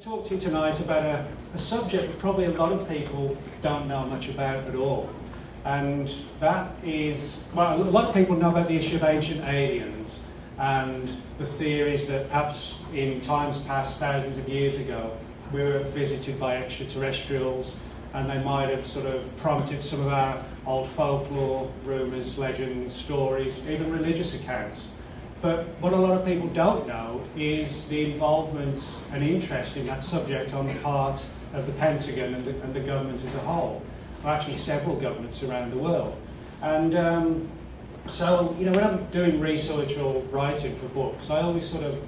talk to you tonight about a subject that probably a lot of people don't know much about at all. And that is, well, a lot of people know about the issue of ancient aliens and the theories that perhaps in times past, thousands of years ago, we were visited by extraterrestrials, and they might have sort of prompted some of our old folklore, rumours, legends, stories, even religious accounts. But what a lot of people don't know is the involvement and interest in that subject on the part of the Pentagon and the government as a whole, or actually several governments around the world. And so, you know, when I'm doing research or writing for books, I always sort of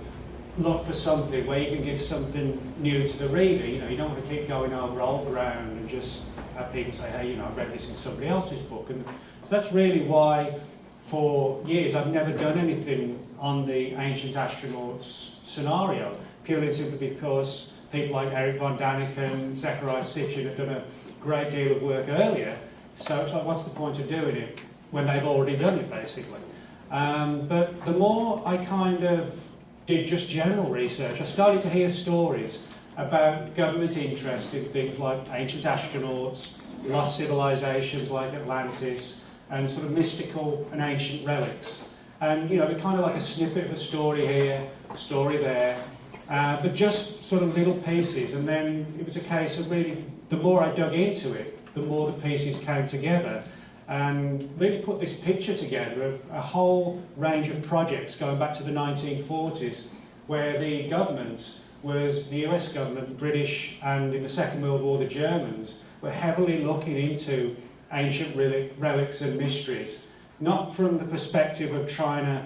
look for something where you can give something new to the reader. You know, you don't want to keep going over old ground and just have people say, hey, you know, I've read this in somebody else's book. And so that's really why, for years, I've never done anything on the ancient astronauts scenario, purely and simply because people like Eric von Daniken, Zechariah Sitchin have done a great deal of work earlier. So it's like, what's the point of doing it when they've already done it, basically? But the more I kind of did just general research, I started to hear stories about government interest in things like ancient astronauts, lost civilizations like Atlantis, and sort of mystical and ancient relics. And, you know, they're kind of like a snippet of a story here, a story there, but just sort of little pieces. And then it was a case of really, the more I dug into it, the more the pieces came together, and really put this picture together of a whole range of projects going back to the 1940s, where the government was, the US government, the British, and in the Second World War, the Germans, were heavily looking into ancient relics and mysteries, not from the perspective of trying to,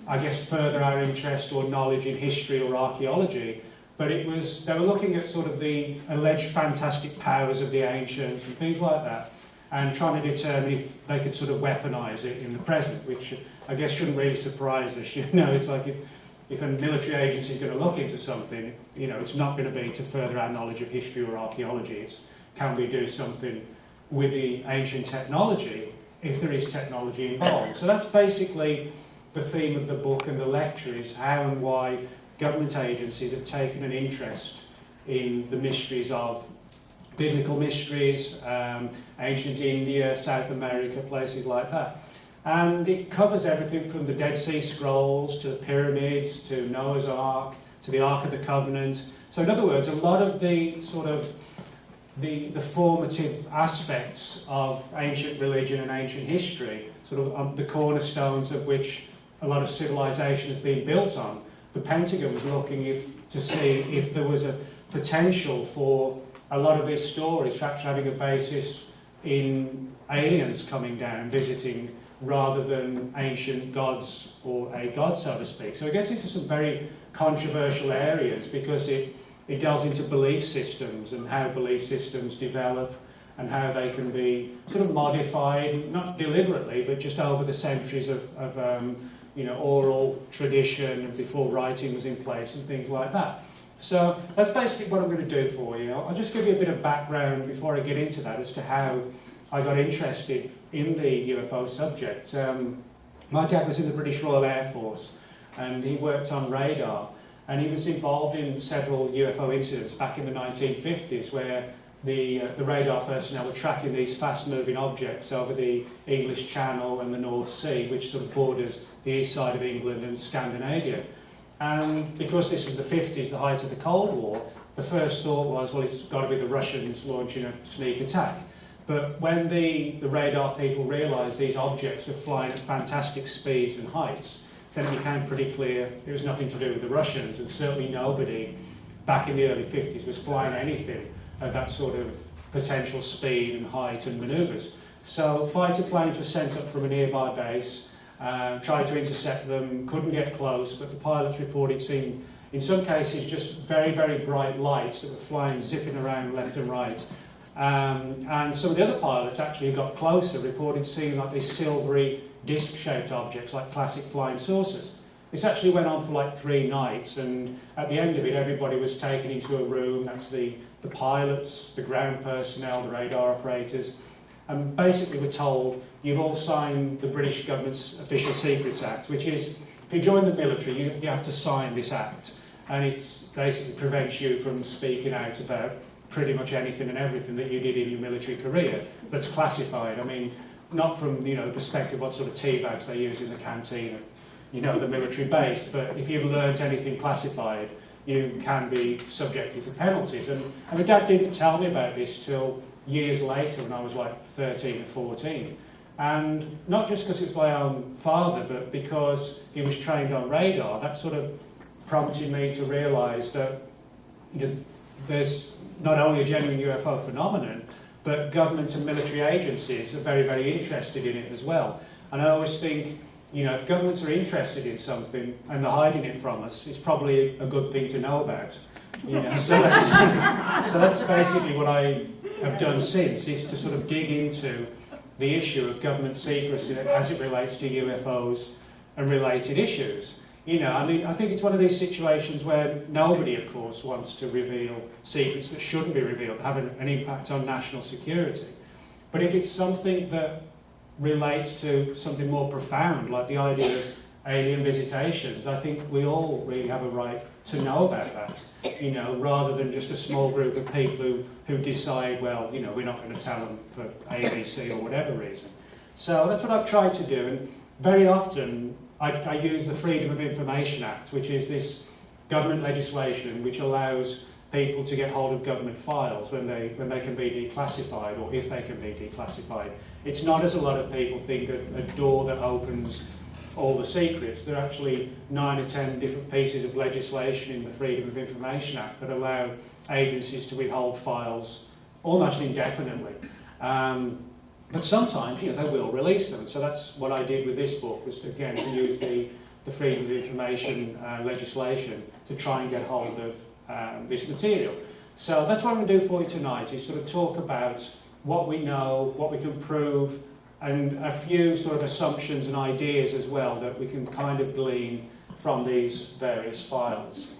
I guess, further our interest or knowledge in history or archaeology, but it was, they were looking at sort of the alleged fantastic powers of the ancients and things like that, and trying to determine if they could sort of weaponize it in the present, which I guess shouldn't really surprise us. You know, it's like if a military agency is going to look into something, you know, it's not going to be to further our knowledge of history or archaeology. It's, can we do something with the ancient technology, if there is technology involved? So that's basically the theme of the book and the lecture, is how and why government agencies have taken an interest in the mysteries of biblical mysteries, ancient India, South America, places like that. And it covers everything from the Dead Sea Scrolls to the pyramids to Noah's Ark to the Ark of the Covenant. So in other words, a lot of the sort of the formative aspects of ancient religion and ancient history, sort of the cornerstones of which a lot of civilization has been built on, the Pentagon was looking to see if there was a potential for a lot of these stories for actually having a basis in aliens coming down and visiting, rather than ancient gods or a god, so to speak. So it gets into some very controversial areas because it delves into belief systems and how belief systems develop and how they can be sort of modified, not deliberately, but just over the centuries of you know, oral tradition and before writing was in place and things like that. So that's basically what I'm going to do for you. I'll just give you a bit of background before I get into that as to how I got interested in the UFO subject. My dad was in the British Royal Air Force, and he worked on radar, and he was involved in several UFO incidents back in the 1950s where the radar personnel were tracking these fast-moving objects over the English Channel and the North Sea, which sort of borders the east side of England and Scandinavia. And because this was the 50s, the height of the Cold War, the first thought was, well, it's got to be the Russians launching a sneak attack. But when the radar people realised these objects were flying at fantastic speeds and heights, then it became pretty clear it was nothing to do with the Russians, and certainly nobody back in the early 50s was flying anything at that sort of potential speed and height and manoeuvres. So fighter planes were sent up from a nearby base, tried to intercept them, couldn't get close, but the pilots reported seeing, in some cases, just very, very bright lights that were flying, zipping around left and right. And some of the other pilots actually got closer, reported seeing like these silvery disc-shaped objects like classic flying saucers. This actually went on for like 3 nights, and at the end of it, everybody was taken into a room. That's the pilots, the ground personnel, the radar operators, and basically we're told, you've all signed the British government's Official Secrets Act, which is, if you join the military, you have to sign this act. and it basically prevents you from speaking out about pretty much anything and everything that you did in your military career that's classified. I mean, not from the perspective what sort of tea bags they use in the canteen at the military base, but if you've learnt anything classified, you can be subjected to penalties. And my dad didn't tell me about this till years later when I was like 13 or 14. And not just because it's my own father, but because he was trained on radar, that sort of prompted me to realise that there's not only a genuine UFO phenomenon, but government and military agencies are very, very interested in it as well. And I always think, if governments are interested in something and they're hiding it from us, it's probably a good thing to know about. So that's basically what I have done since, is to sort of dig into the issue of government secrecy as it relates to UFOs and related issues. I think it's one of these situations where nobody, of course, wants to reveal secrets that shouldn't be revealed, have an impact on national security. But if it's something that relates to something more profound, like the idea of alien visitations, I think we all really have a right to know about that, rather than just a small group of people who decide, well, we're not going to tell them for ABC or whatever reason. So that's what I've tried to do, and very often I use the Freedom of Information Act, which is this government legislation which allows people to get hold of government files when they can be declassified, or if they can be declassified. It's not, as a lot of people think, a door that opens all the secrets. There are actually 9 or 10 different pieces of legislation in the Freedom of Information Act that allow agencies to withhold files almost indefinitely. But sometimes, they will release them. So that's what I did with this book, was again to use the Freedom of Information legislation to try and get hold of this material. So that's what I'm going to do for you tonight, is sort of talk about what we know, what we can prove, and a few sort of assumptions and ideas as well that we can kind of glean from these various files.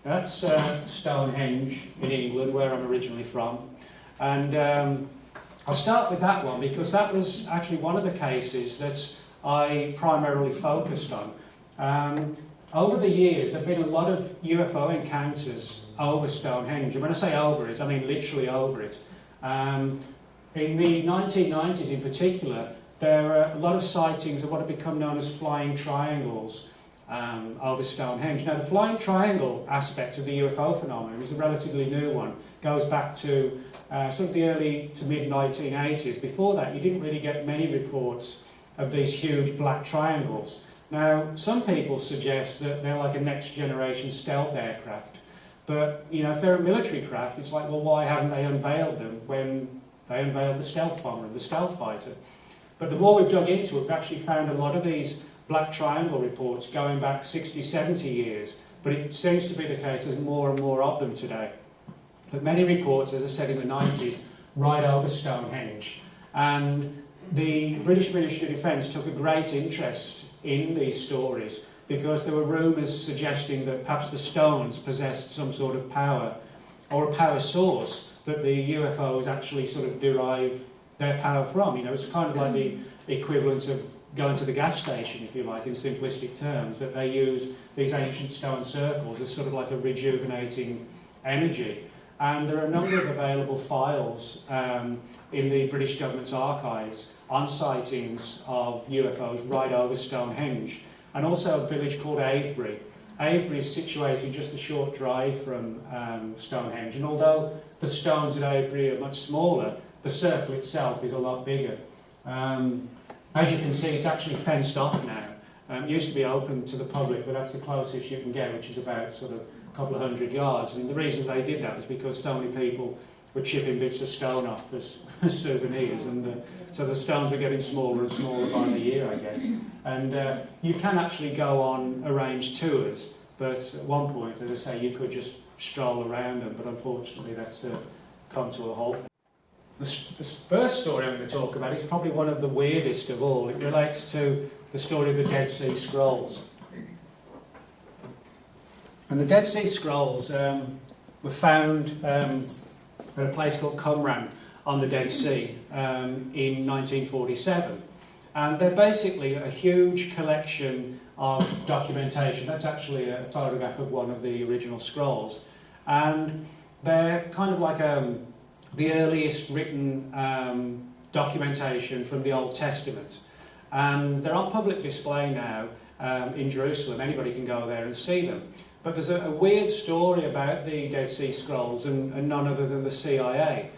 That's Stonehenge in England, where I'm originally from. And I'll start with that one because that was actually one of the cases that I primarily focused on. Over the years, there have been a lot of UFO encounters over Stonehenge. And when I say over it, I mean literally over it. In the 1990s in particular, there were a lot of sightings of what have become known as flying triangles over Stonehenge. Now, the flying triangle aspect of the UFO phenomenon is a relatively new one. It goes back to sort of the early to mid-1980s. Before that, you didn't really get many reports of these huge black triangles. Now, some people suggest that they're like a next-generation stealth aircraft. But, if they're a military craft, it's like, well, why haven't they unveiled them when they unveiled the stealth bomber and the stealth fighter? But the more we've dug into it, we've actually found a lot of these black triangle reports going back 60, 70 years. But it seems to be the case there's more and more of them today. But many reports, as I said, in the 90s, right over Stonehenge. And the British Ministry of Defence took a great interest in these stories, because there were rumours suggesting that perhaps the stones possessed some sort of power, or a power source that the UFOs actually sort of derive their power from. It's kind of like the equivalent of going to the gas station, if you like, in simplistic terms, that they use these ancient stone circles as sort of like a rejuvenating energy. And there are a number of available files in the British government's archives on sightings of UFOs right over Stonehenge. And also a village called Avebury. Avebury is situated just a short drive from Stonehenge, and although the stones at Avebury are much smaller, the circle itself is a lot bigger. As you can see, it's actually fenced off now. It used to be open to the public, but that's the closest you can get, which is about sort of a couple of 100 yards. And the reason they did that was because so many people were chipping bits of stone off as souvenirs, and so the stones were getting smaller and smaller by the year, I guess. And you can actually go on arranged tours, but at one point, as I say, you could just stroll around them, but unfortunately that's come to a halt. The first story I'm going to talk about is probably one of the weirdest of all. It relates to the story of the Dead Sea Scrolls. And the Dead Sea Scrolls were found at a place called Qumran on the Dead Sea in 1947. And they're basically a huge collection of documentation. That's actually a photograph of one of the original scrolls. And they're kind of like the earliest written documentation from the Old Testament. And they're on public display now in Jerusalem. Anybody can go there and see them. But there's a weird story about the Dead Sea Scrolls and none other than the CIA,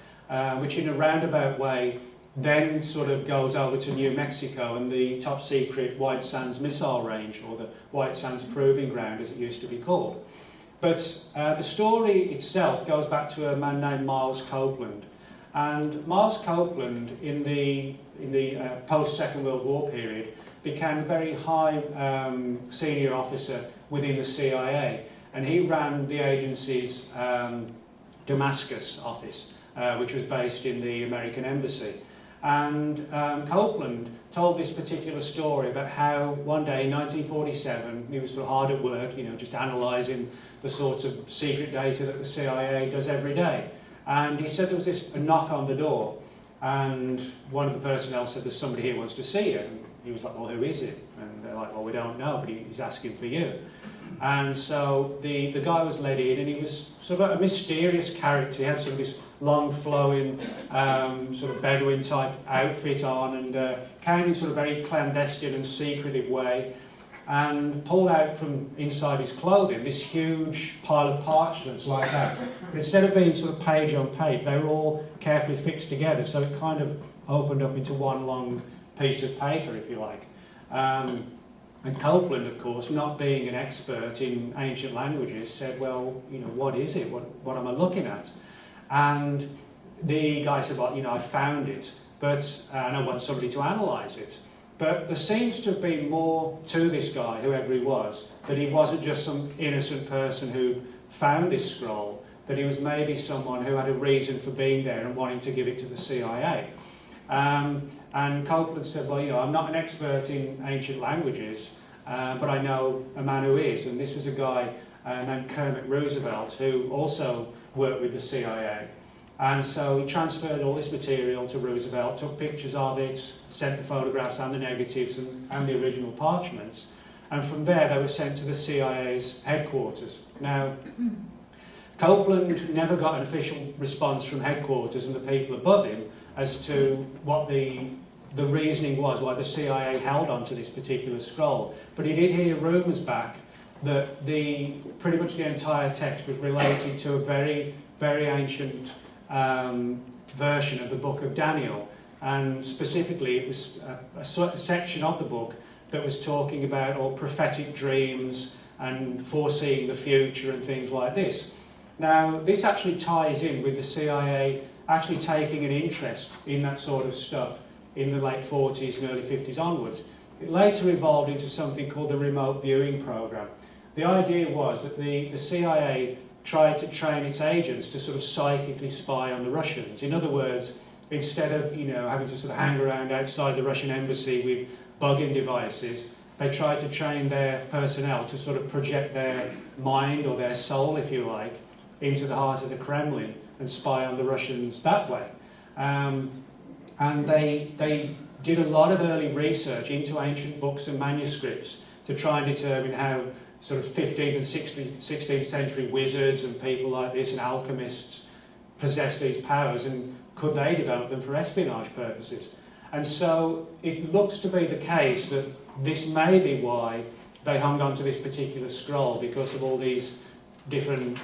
which in a roundabout way then sort of goes over to New Mexico and the top secret White Sands Missile Range, or the White Sands Proving Ground as it used to be called. But the story itself goes back to a man named Miles Copeland. And Miles Copeland, in the post-Second World War period, became a very high senior officer within the CIA. And he ran the agency's Damascus office, which was based in the American Embassy. And Copeland told this particular story about how one day in 1947, he was sort of hard at work, just analysing the sorts of secret data that the CIA does every day. And he said there was a knock on the door, and one of the personnel said, "There's somebody here who wants to see you." And he was like, "Well, who is it?" And they're like, "Well, we don't know, but he's asking for you." And so the guy was led in, and he was sort of a mysterious character. He had sort of this long flowing sort of Bedouin type outfit on, and came in sort of very clandestine and secretive way, and pulled out from inside his clothing this huge pile of parchments like that. But instead of being sort of page on page, they were all carefully fixed together, so it kind of opened up into one long piece of paper, if you like. And Copeland, of course, not being an expert in ancient languages, said, "Well, what is it? What am I looking at?" And the guy said, "Well, I found it, and I want somebody to analyse it." But there seems to have been more to this guy, whoever he was, that he wasn't just some innocent person who found this scroll, that he was maybe someone who had a reason for being there and wanting to give it to the CIA. And Copeland said, "Well, I'm not an expert in ancient languages, but I know a man who is." And this was a guy named Kermit Roosevelt, who also worked with the CIA. And so he transferred all this material to Roosevelt, took pictures of it, sent the photographs and the negatives and the original parchments. And from there, they were sent to the CIA's headquarters. Now, Copeland never got an official response from headquarters and the people above him as to what the reasoning was, why the CIA held on to this particular scroll. But he did hear rumours back that pretty much the entire text was related to a very, very ancient version of the book of Daniel. And specifically, it was a section of the book that was talking about all prophetic dreams and foreseeing the future and things like this. Now, this actually ties in with the CIA actually taking an interest in that sort of stuff in the late 40s and early 50s onwards. It later evolved into something called the remote viewing program. The idea was that the CIA tried to train its agents to sort of psychically spy on the Russians. In other words, instead of having to sort of hang around outside the Russian embassy with bugging devices, they tried to train their personnel to sort of project their mind or their soul, if you like, into the heart of the Kremlin and spy on the Russians that way. And they did a lot of early research into ancient books and manuscripts to try and determine how sort of 15th and 16th century wizards and people like this and alchemists possessed these powers, and could they develop them for espionage purposes. And so it looks to be the case that this may be why they hung on to this particular scroll, because of all these different,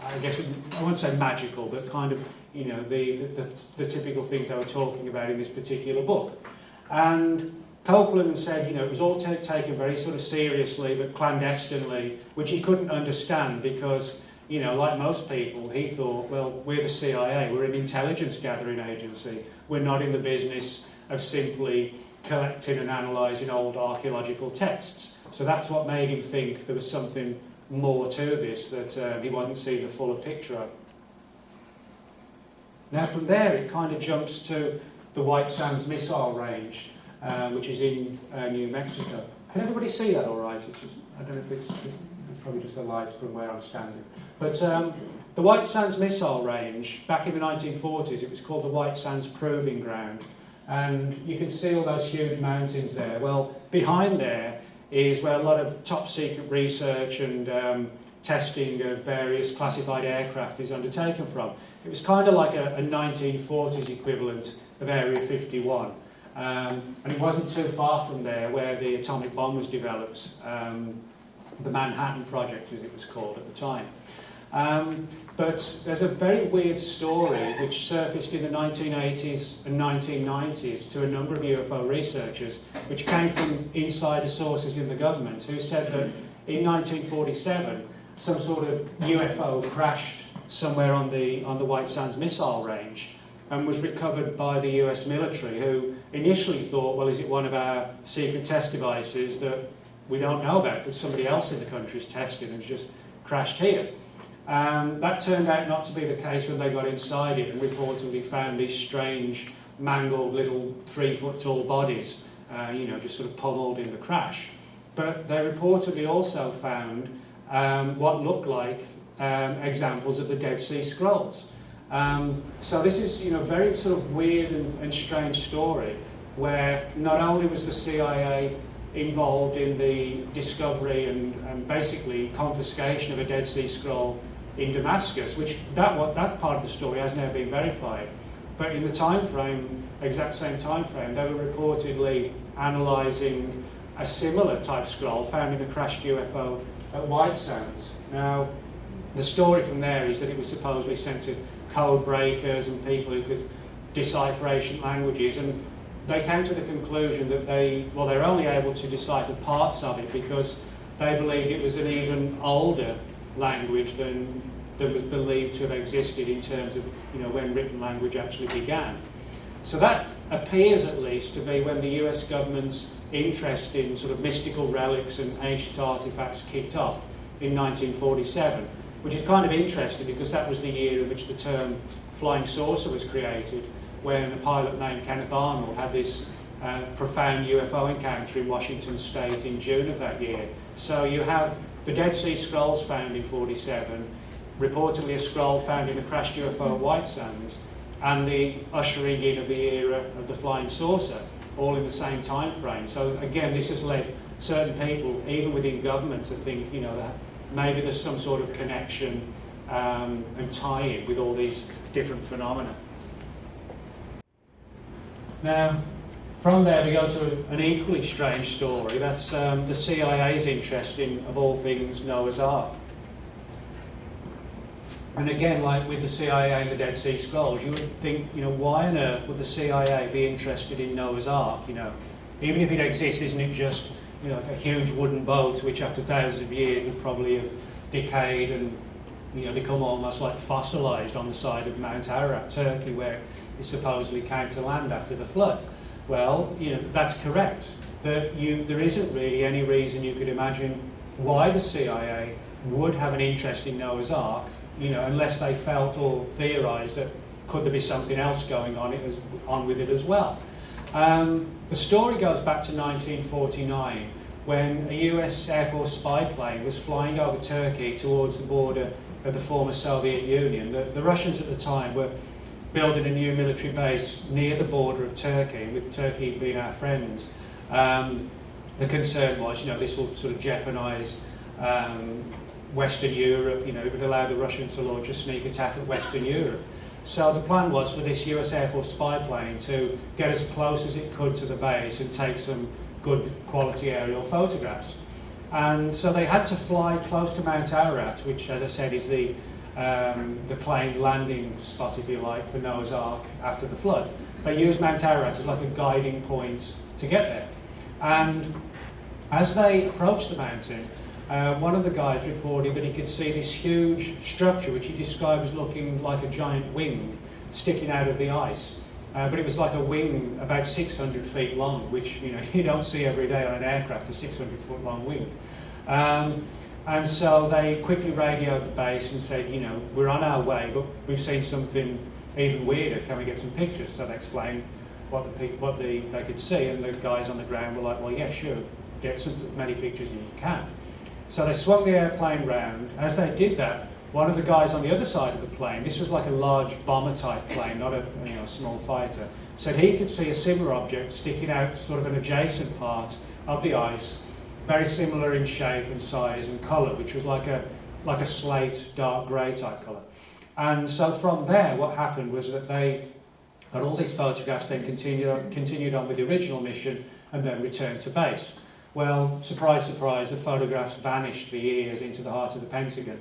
I guess, I wouldn't say magical, but kind of, the typical things they were talking about in this particular book. And Copeland said, it was all taken very sort of seriously, but clandestinely, which he couldn't understand because, like most people, he thought, well, we're the CIA, we're an intelligence gathering agency. We're not in the business of simply collecting and analysing old archaeological texts. So that's what made him think there was something more to this that he wasn't seeing the fuller picture of. Now from there it kind of jumps to the White Sands Missile Range, which is in New Mexico. Can everybody see that all right? I don't know if it's probably just the light from where I'm standing. But the White Sands Missile Range, back in the 1940s, it was called the White Sands Proving Ground. And you can see all those huge mountains there. Well, behind there is where a lot of top secret research and testing of various classified aircraft is undertaken from. It was kind of like a 1940s equivalent of Area 51. And it wasn't too far from there where the atomic bomb was developed, the Manhattan Project as it was called at the time. But there's a very weird story which surfaced in the 1980s and 1990s to a number of UFO researchers, which came from insider sources in the government, who said that in 1947 some sort of UFO crashed somewhere on the White Sands missile range and was recovered by the US military, who initially thought, well, is it one of our secret test devices that we don't know about, that somebody else in the country has tested and just crashed here? That turned out not to be the case when they got inside it and reportedly found these strange, mangled little 3-foot-tall bodies, just sort of pummeled in the crash. But they reportedly also found what looked like examples of the Dead Sea Scrolls. So this is, a very sort of weird and strange story where not only was the CIA involved in the discovery and basically confiscation of a Dead Sea Scroll in Damascus, which that part of the story has now been verified, but in the time frame, exact same time frame, they were reportedly analysing a similar type scroll found in a crashed UFO at White Sands. Now, the story from there is that it was supposedly sent to code breakers and people who could decipher ancient languages, and they came to the conclusion that they were only able to decipher parts of it because they believed it was an even older language than was believed to have existed in terms of when written language actually began. So that appears at least to be when the US government's interest in sort of mystical relics and ancient artifacts kicked off in 1947, which is kind of interesting because that was the year in which the term flying saucer was created, when a pilot named Kenneth Arnold had this profound UFO encounter in Washington State in June of that year. So you have the Dead Sea Scrolls found in 47, reportedly a scroll found in a crashed UFO at White Sands, and the ushering in of the era of the flying saucer, all in the same time frame. So again, this has led certain people, even within government, to think, that maybe there's some sort of connection and tie-in with all these different phenomena. Now, from there we go to an equally strange story. That's the CIA's interest in, of all things, Noah's Ark. And again, like with the CIA and the Dead Sea Scrolls, you would think, why on earth would the CIA be interested in Noah's Ark? Even if it exists, isn't it just, a huge wooden boat which after thousands of years would probably have decayed and, become almost like fossilised on the side of Mount Ararat, Turkey, where it supposedly came to land after the flood? Well, that's correct. There isn't really any reason you could imagine why the CIA would have an interest in Noah's Ark, unless they felt or theorised that could there be something else going on with it as well. The story goes back to 1949, when a US Air Force spy plane was flying over Turkey towards the border of the former Soviet Union. The Russians at the time were building a new military base near the border of Turkey, with Turkey being our friends. The concern was, this will sort of jeopardise Western Europe, it would allow the Russians to launch a sneak attack at Western Europe. So the plan was for this US Air Force spy plane to get as close as it could to the base and take some good quality aerial photographs. And so they had to fly close to Mount Ararat, which, as I said, is the claimed landing spot, if you like, for Noah's Ark after the flood. They used Mount Ararat as like a guiding point to get there. And as they approached the mountain, one of the guys reported that he could see this huge structure, which he described as looking like a giant wing sticking out of the ice. But it was like a wing about 600 feet long, which you don't see every day on an aircraft, a 600-foot long wing. And so they quickly radioed the base and said, we're on our way, but we've seen something even weirder. Can we get some pictures? So they explained what they could see, and the guys on the ground were like, well, yeah, sure, get as many pictures as you can. So they swung the airplane round. As they did that, one of the guys on the other side of the plane, this was like a large bomber-type plane, not a small fighter, said he could see a similar object sticking out sort of an adjacent part of the ice very similar in shape and size and colour, which was like a slate, dark grey type colour. And so from there, what happened was that they got all these photographs, then continued on with the original mission, and then returned to base. Well, surprise, surprise, the photographs vanished for years into the heart of the Pentagon.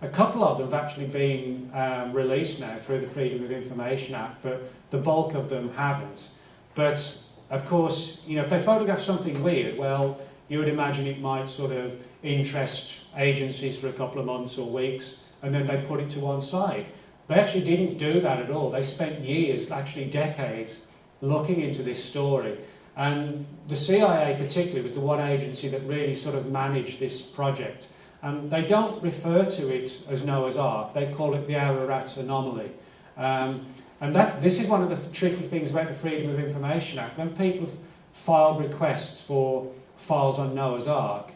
A couple of them have actually been released now through the Freedom of Information Act, but the bulk of them haven't. But, of course, if they photograph something weird, well, you would imagine it might sort of interest agencies for a couple of months or weeks, and then they put it to one side. They actually didn't do that at all. They spent years, actually decades, looking into this story. And the CIA particularly was the one agency that really sort of managed this project. And they don't refer to it as Noah's Ark, they call it the Ararat Anomaly. And this is one of the tricky things about the Freedom of Information Act. When people file requests for files on Noah's Ark,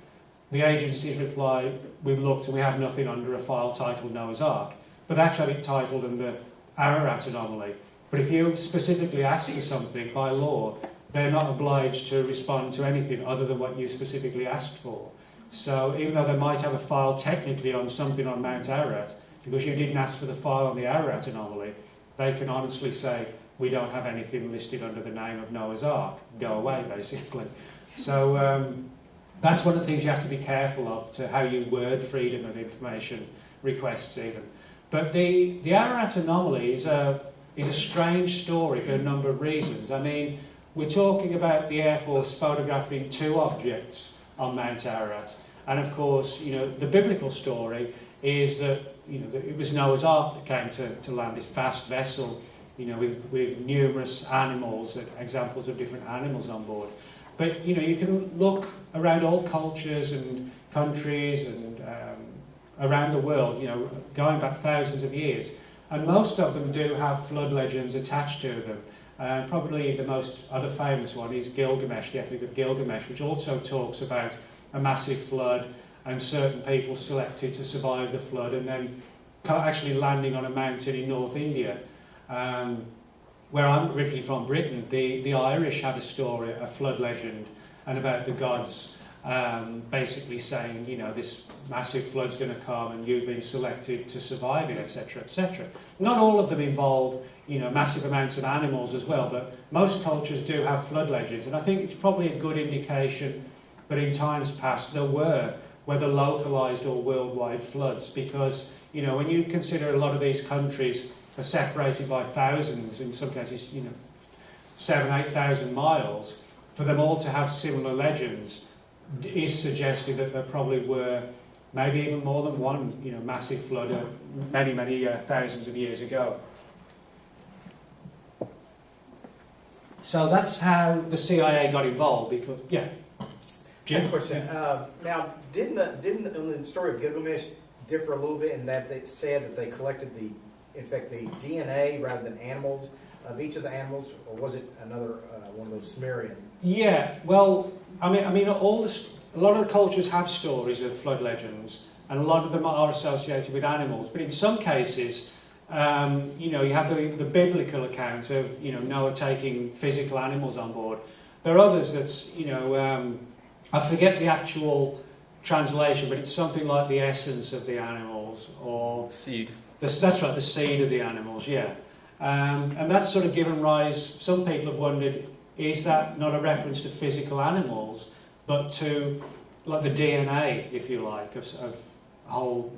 the agencies reply, we've looked and we have nothing under a file titled Noah's Ark. But they actually have it titled under Ararat Anomaly. But if you specifically ask for something by law, they're not obliged to respond to anything other than what you specifically asked for. So even though they might have a file technically on something on Mount Ararat, because you didn't ask for the file on the Ararat Anomaly, they can honestly say, we don't have anything listed under the name of Noah's Ark. Go away, basically. So that's one of the things you have to be careful of, to how you word freedom of information requests even. But the Ararat Anomaly is a strange story for a number of reasons. I mean, we're talking about the Air Force photographing two objects on Mount Ararat. And of course, the biblical story is that, that it was Noah's Ark that came to land, this vast vessel, with numerous animals, examples of different animals on board. But, you can look around all cultures and countries and around the world, going back thousands of years. And most of them do have flood legends attached to them. Probably the most other famous one is Gilgamesh, the Epic of Gilgamesh, which also talks about a massive flood and certain people selected to survive the flood and then actually landing on a mountain in North India. Where I'm originally from, Britain, the Irish have a story, a flood legend, and about the gods basically saying, this massive flood's going to come and you've been selected to survive it, etc., etc. Not all of them involve, massive amounts of animals as well, but most cultures do have flood legends, and I think it's probably a good indication that in times past there were, whether localised or worldwide, floods, because, when you consider a lot of these countries are separated by thousands, in some cases, 7,000 to 8,000 miles, for them all to have similar legends is suggestive that there probably were maybe even more than one, massive flood many, many thousands of years ago. So that's how the CIA got involved. Because Jim? Question. Now, didn't the story of Gilgamesh differ a little bit in that they said that they collected the DNA rather than animals of each of the animals, or was it another one of those Sumerian? Yeah, well, I mean, a lot of the cultures have stories of flood legends, and a lot of them are associated with animals. But in some cases, you have the biblical account of Noah taking physical animals on board. There are others that's I forget the actual translation, but it's something like the essence of the animals or seed. That's right, the seed of the animals. Yeah, and that's sort of given rise. Some people have wondered, is that not a reference to physical animals, but to like the DNA, if you like, of a whole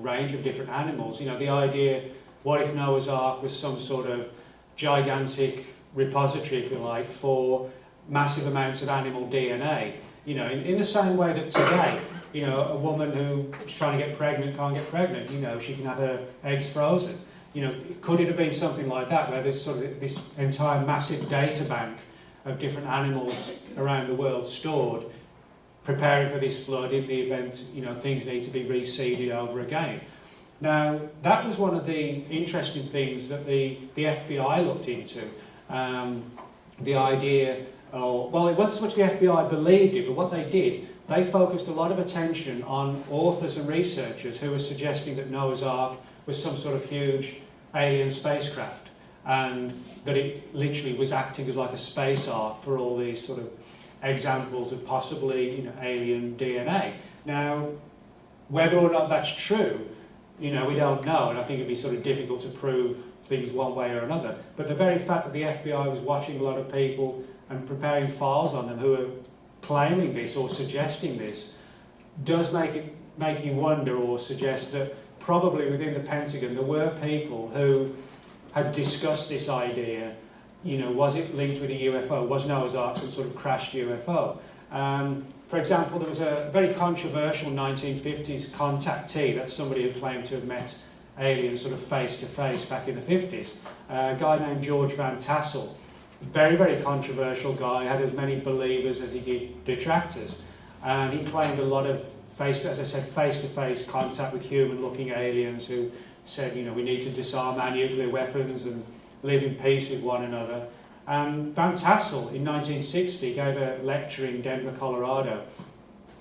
range of different animals? The idea, what if Noah's Ark was some sort of gigantic repository, if you like, for massive amounts of animal DNA? In the same way that today, a woman who's trying to get pregnant can't get pregnant. She can have her eggs frozen. Could it have been something like that, where there's sort of this entire massive data bank of different animals around the world stored, preparing for this flood in the event, things need to be reseeded over again. Now, that was one of the interesting things that the FBI looked into. The idea, well, it wasn't so much the FBI believed it, but what they did, they focused a lot of attention on authors and researchers who were suggesting that Noah's Ark was some sort of huge alien spacecraft, and that it literally was acting as like a space ark for all these sort of examples of possibly, you know, alien DNA. Now, whether or not that's true, you know, we don't know, and I think it'd be sort of difficult to prove things one way or another. But the very fact that the FBI was watching a lot of people and preparing files on them who are claiming this or suggesting this does make you wonder, or suggest that probably within the Pentagon there were people who had discussed this idea. You know, was it linked with a UFO? Was Noah's Ark some sort of crashed UFO? For example, there was a very controversial 1950s contactee, that's somebody who claimed to have met aliens sort of face-to-face back in the 50s. A guy named George Van Tassel. Very, very controversial guy, had as many believers as he did detractors. And he claimed a lot of, face-to-face contact with human-looking aliens who said, you know, we need to disarm our nuclear weapons and live in peace with one another. And Van Tassel, in 1960, gave a lecture in Denver, Colorado,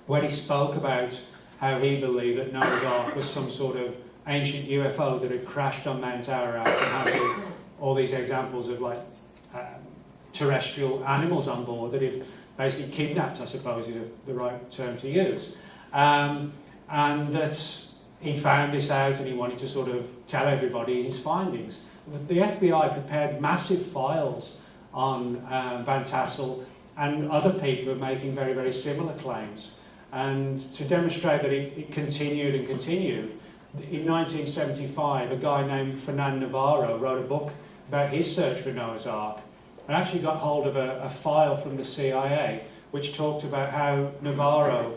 where he spoke about how he believed that Noah's Ark was some sort of ancient UFO that had crashed on Mount Ararat, and had all these examples of like terrestrial animals on board that had basically kidnapped, I suppose is the right term to use. And that he found this out and he wanted to sort of tell everybody his findings. The FBI prepared massive files on Van Tassel and other people who are making very, very similar claims. And to demonstrate that it continued and continued, in 1975, a guy named Fernand Navarro wrote a book about his search for Noah's Ark, and actually got hold of a file from the CIA which talked about how Navarro,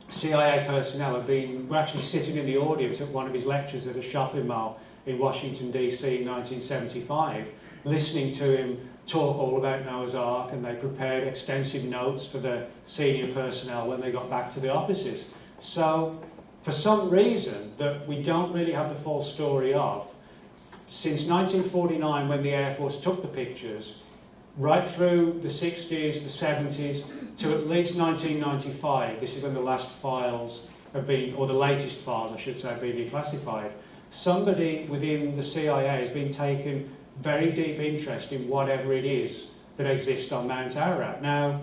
CIA personnel were actually sitting in the audience at one of his lectures at a shopping mall in Washington, D.C. in 1975, listening to him talk all about Noah's Ark, and they prepared extensive notes for the senior personnel when they got back to the offices. So, for some reason that we don't really have the full story of, since 1949, when the Air Force took the pictures, right through the 60s, the 70s, to at least 1995, this is when the last files have been, or the latest files, I should say, have been declassified, somebody within the CIA has been taking very deep interest in whatever it is that exists on Mount Ararat. Now,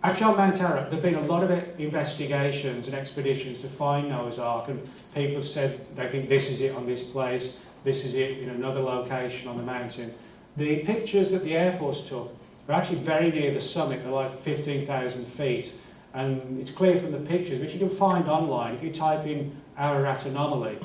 actually on Mount Ararat, there have been a lot of investigations and expeditions to find Noah's Ark, and people have said they think this is it on this place, this is it in another location on the mountain. The pictures that the Air Force took are actually very near the summit. They're like 15,000 feet. And it's clear from the pictures, which you can find online. If you type in Ararat anomaly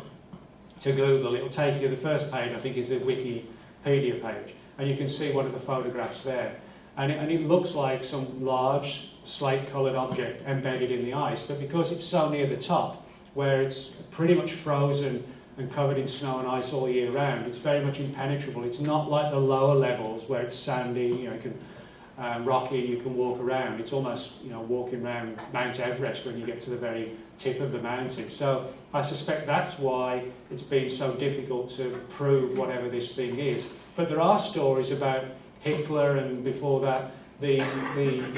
to Google, it'll take you, the first page I think is the Wikipedia page. And you can see one of the photographs there. And it looks like some large slate-coloured object embedded in the ice. But because it's so near the top, where it's pretty much frozen and covered in snow and ice all year round, it's very much impenetrable. It's not like the lower levels where it's sandy, you know, you can rocky and you can walk around. It's almost, you know, walking around Mount Everest when you get to the very tip of the mountain. So I suspect that's why it's been so difficult to prove whatever this thing is. But there are stories about Hitler and before that the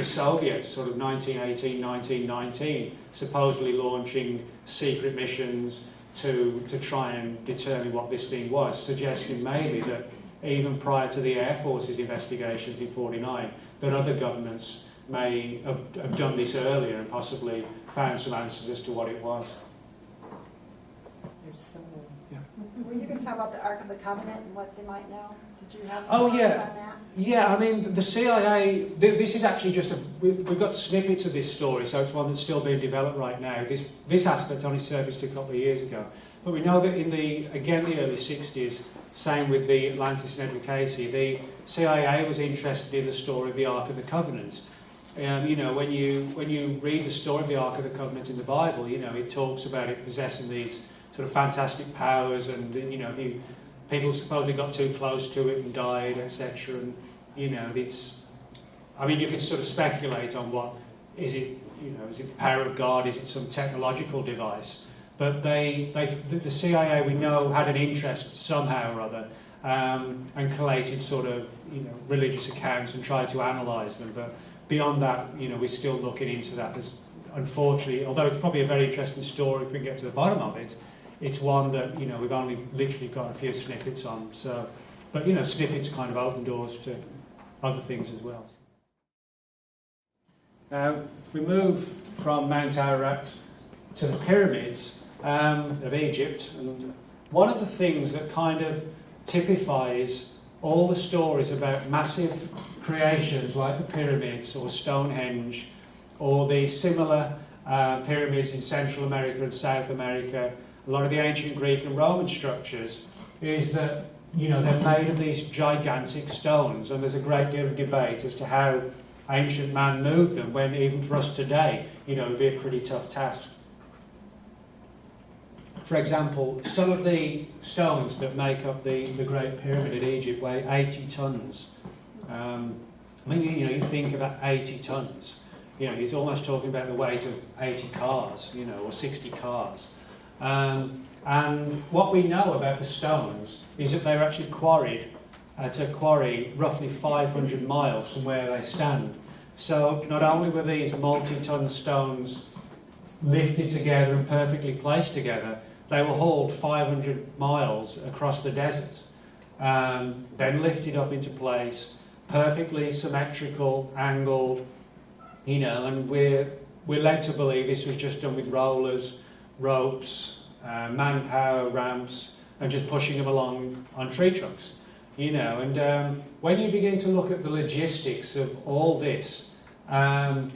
Soviets, sort of 1918, 1919, supposedly launching secret missions to try and determine what this thing was, suggesting maybe that even prior to the Air Force's investigations in 1949, that other governments may have done this earlier and possibly found some answers as to what it was. Yeah. Were you going to talk about the Ark of the Covenant and what they might know? Did you have Oh, thoughts yeah. on that? Yeah, I mean, the CIA, this is actually just we've got snippets of this story, so it's one that's still being developed right now. This aspect only surfaced a couple of years ago. But we know that in the early 60s, same with the Atlantis and Edward Casey, the CIA was interested in the story of the Ark of the Covenant. You know, when you read the story of the Ark of the Covenant in the Bible, you know, it talks about it possessing these sort of fantastic powers, and, you know, people supposedly got too close to it and died, etc. And, you know, I mean, you can sort of speculate on what, is it the power of God, is it some technological device? But the CIA, we know, had an interest somehow or other, and collated sort of, you know, religious accounts and tried to analyse them. But beyond that, you know, we're still looking into that. There's, unfortunately, although it's probably a very interesting story if we can get to the bottom of it, it's one that, you know, we've only literally got a few snippets on. So, but, you know, snippets kind of open doors to other things as well. Now, if we move from Mount Ararat to the pyramids of Egypt, and one of the things that kind of typifies all the stories about massive creations like the pyramids or Stonehenge or the similar pyramids in Central America and South America, a lot of the ancient Greek and Roman structures, is that, you know, they're made of these gigantic stones, and there's a great deal of debate as to how ancient man moved them, when even for us today, you know, it would be a pretty tough task. For example, some of the stones that make up the Great Pyramid in Egypt weigh 80 tons. I mean, you know, you think about 80 tons. You know, he's almost talking about the weight of 80 cars, you know, or 60 cars. And what we know about the stones is that they were actually quarried at a quarry roughly 500 miles from where they stand. So not only were these multi-ton stones lifted together and perfectly placed together, they were hauled 500 miles across the desert, then lifted up into place, perfectly symmetrical, angled, you know, and we're led to believe this was just done with rollers, ropes, manpower, ramps, and just pushing them along on tree trunks, you know. And when you begin to look at the logistics of all this, and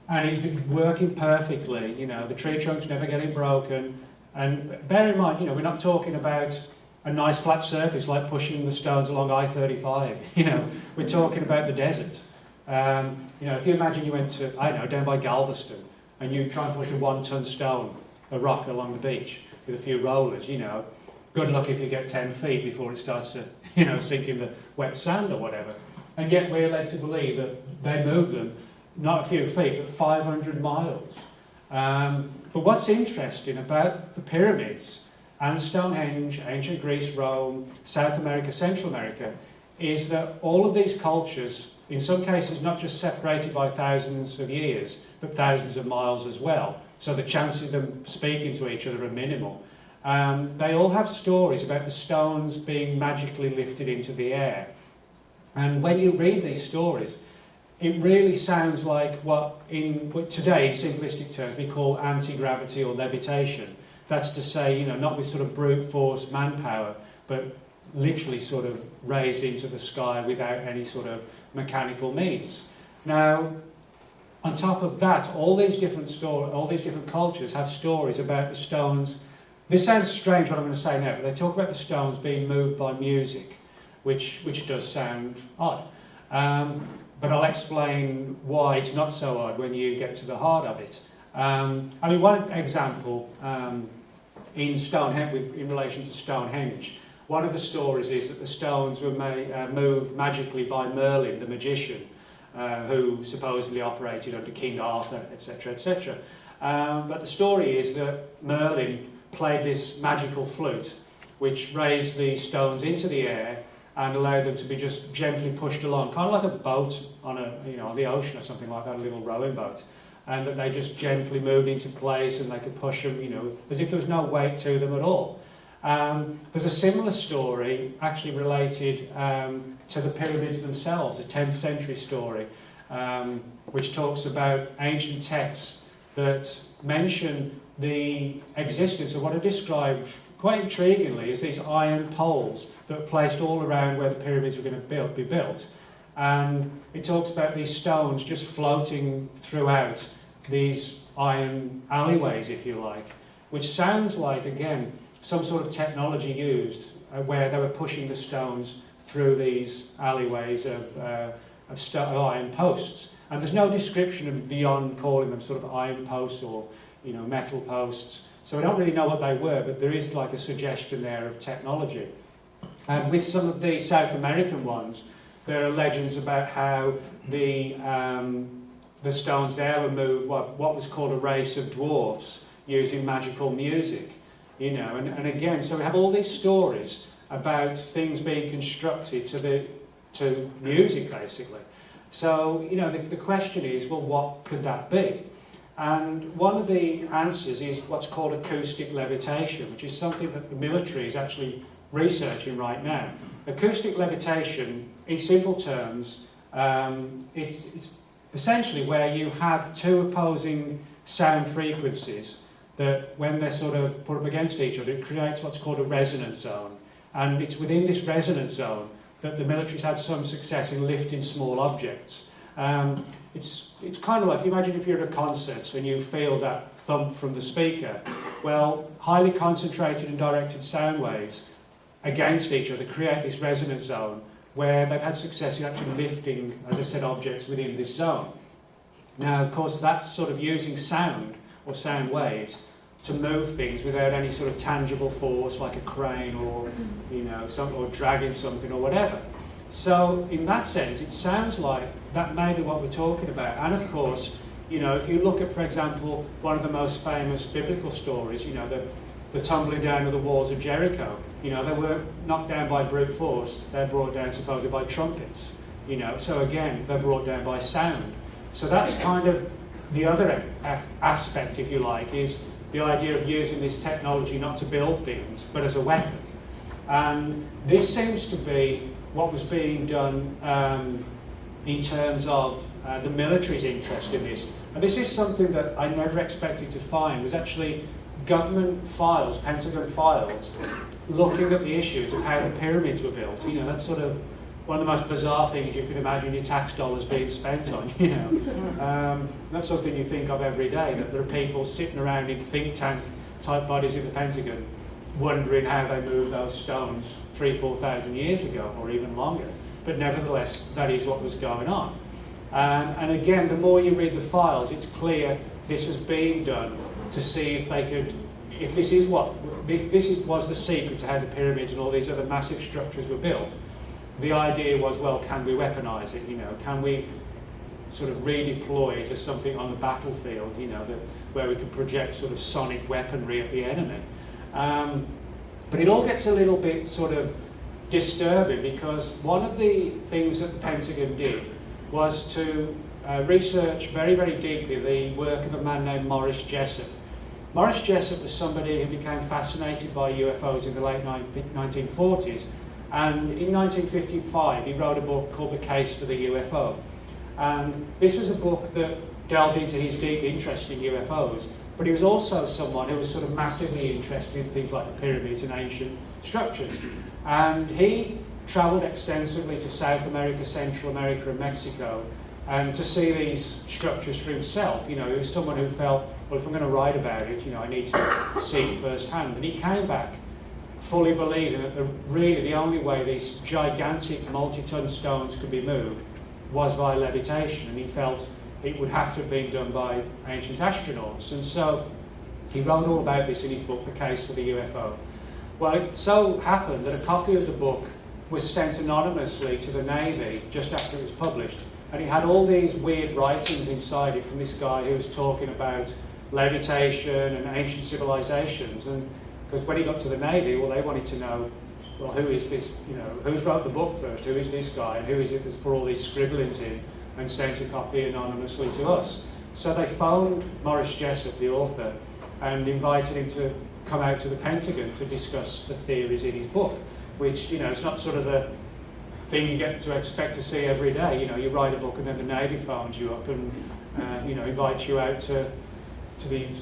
it working perfectly, you know, the tree trunks never getting broken. And bear in mind, you know, we're not talking about a nice flat surface like pushing the stones along I-35, you know, we're talking about the desert. You know, if you imagine you went to, I don't know, down by Galveston, and you try and push a 1-ton stone, a rock along the beach with a few rollers, you know, good luck if you get 10 feet before it starts to, you know, sink in the wet sand or whatever. And yet we're led to believe that they move them, not a few feet, but 500 miles. But what's interesting about the pyramids and Stonehenge, ancient Greece, Rome, South America, Central America, is that all of these cultures, in some cases not just separated by thousands of years, but thousands of miles as well, so the chances of them speaking to each other are minimal. They all have stories about the stones being magically lifted into the air. And when you read these stories, it really sounds like what today, in simplistic terms, we call anti-gravity or levitation. That's to say, you know, not with sort of brute force manpower, but literally sort of raised into the sky without any sort of mechanical means. Now, on top of that, all these different cultures have stories about the stones. This sounds strange what I'm going to say now, but they talk about the stones being moved by music, which does sound odd. But I'll explain why it's not so odd when you get to the heart of it. I mean, one example in Stonehenge, in relation to Stonehenge, one of the stories is that the stones were moved magically by Merlin, the magician, who supposedly operated under King Arthur, etc., etc. But the story is that Merlin played this magical flute, which raised the stones into the air and allowed them to be just gently pushed along, kind of like a boat on on the ocean or something like that, a little rowing boat, and that they just gently moved into place and they could push them, you know, as if there was no weight to them at all. There's a similar story actually related to the pyramids themselves, a 10th century story, which talks about ancient texts that mention the existence of what are described quite intriguingly as these iron poles that were placed all around where the pyramids were going to be built. And it talks about these stones just floating throughout these iron alleyways, if you like, which sounds like, again, some sort of technology used where they were pushing the stones through these alleyways of iron posts. And there's no description beyond calling them sort of iron posts or, you know, metal posts. So we don't really know what they were, but there is like a suggestion there of technology. And with some of the South American ones, there are legends about how the stones there were moved, what was called a race of dwarfs, using magical music, you know. And again, so we have all these stories about things being constructed to music, basically. So, you know, the question is, well, what could that be? And one of the answers is what's called acoustic levitation, which is something that the military is actually researching right now. Acoustic levitation, in simple terms, it's essentially where you have two opposing sound frequencies that when they're sort of put up against each other, it creates what's called a resonance zone. And it's within this resonance zone that the military's had some success in lifting small objects. It's kind of like, if you imagine if you're at a concert and you feel that thump from the speaker, well, highly concentrated and directed sound waves against each other create this resonance zone where they've had success in actually lifting, as I said, objects within this zone. Now, of course, that's sort of using sound or sound waves to move things without any sort of tangible force, like a crane or, or dragging something or whatever. So, in that sense, it sounds like that may be what we're talking about. And of course, if you look at, for example, one of the most famous biblical stories, the tumbling down of the walls of Jericho, they weren't knocked down by brute force, they're brought down supposedly by trumpets, so again, they're brought down by sound. So that's kind of the other aspect, if you like, is the idea of using this technology not to build things, but as a weapon. And this seems to be what was being done in terms of the military's interest in this. And this is something that I never expected to find, was actually government files, Pentagon files, looking at the issues of how the pyramids were built. That's sort of one of the most bizarre things you can imagine your tax dollars being spent on, That's something you think of every day, that there are people sitting around in think tank type bodies in the Pentagon wondering how they moved those stones 3,000-4,000 years ago, or even longer. But nevertheless, that is what was going on. And again, the more you read the files, it's clear this was being done to see if they could, if this was the secret to how the pyramids and all these other massive structures were built. The idea was, well, can we weaponize it? Can we sort of redeploy it as something on the battlefield? Where we could project sort of sonic weaponry at the enemy. But it all gets a little bit sort of disturbing, because one of the things that the Pentagon did was to research very, very deeply the work of a man named Morris Jessup. Morris Jessup was somebody who became fascinated by UFOs in the late 1940s, and in 1955 he wrote a book called The Case for the UFO. And this was a book that delved into his deep interest in UFOs, but he was also someone who was sort of massively interested in things like the pyramids and ancient structures. And he travelled extensively to South America, Central America and Mexico, and to see these structures for himself. He was someone who felt, well, if I'm going to write about it, I need to see it firsthand. And he came back fully believing that really the only way these gigantic multi-ton stones could be moved was via levitation, and he felt it would have to have been done by ancient astronauts. And so he wrote all about this in his book, The Case for the UFO. Well, it so happened that a copy of the book was sent anonymously to the Navy just after it was published, and it had all these weird writings inside it from this guy who was talking about levitation and ancient civilizations. And because when he got to the Navy, well, they wanted to know, well, who is this, who's wrote the book first, who is this guy, and who is it that's put all these scribblings in and sent a copy anonymously to us. So they phoned Morris Jessup, the author, and invited him to come out to the Pentagon to discuss the theories in his book, which, it's not sort of the thing you get to expect to see every day. You write a book and then the Navy phones you up and, invites you out to be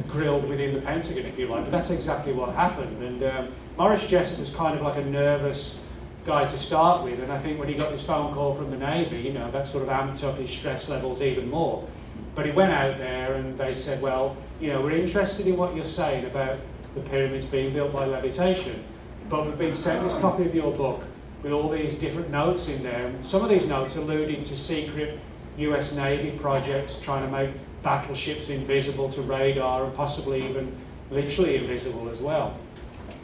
grilled within the Pentagon, if you like. But that's exactly what happened. And Morris Jessup was kind of like a nervous guy to start with, and I think when he got this phone call from the Navy, that sort of amped up his stress levels even more. But he went out there and they said, well, we're interested in what you're saying about the pyramids being built by levitation, but we've been sent this copy of your book with all these different notes in there. And some of these notes alluding to secret US Navy projects trying to make battleships invisible to radar and possibly even literally invisible as well.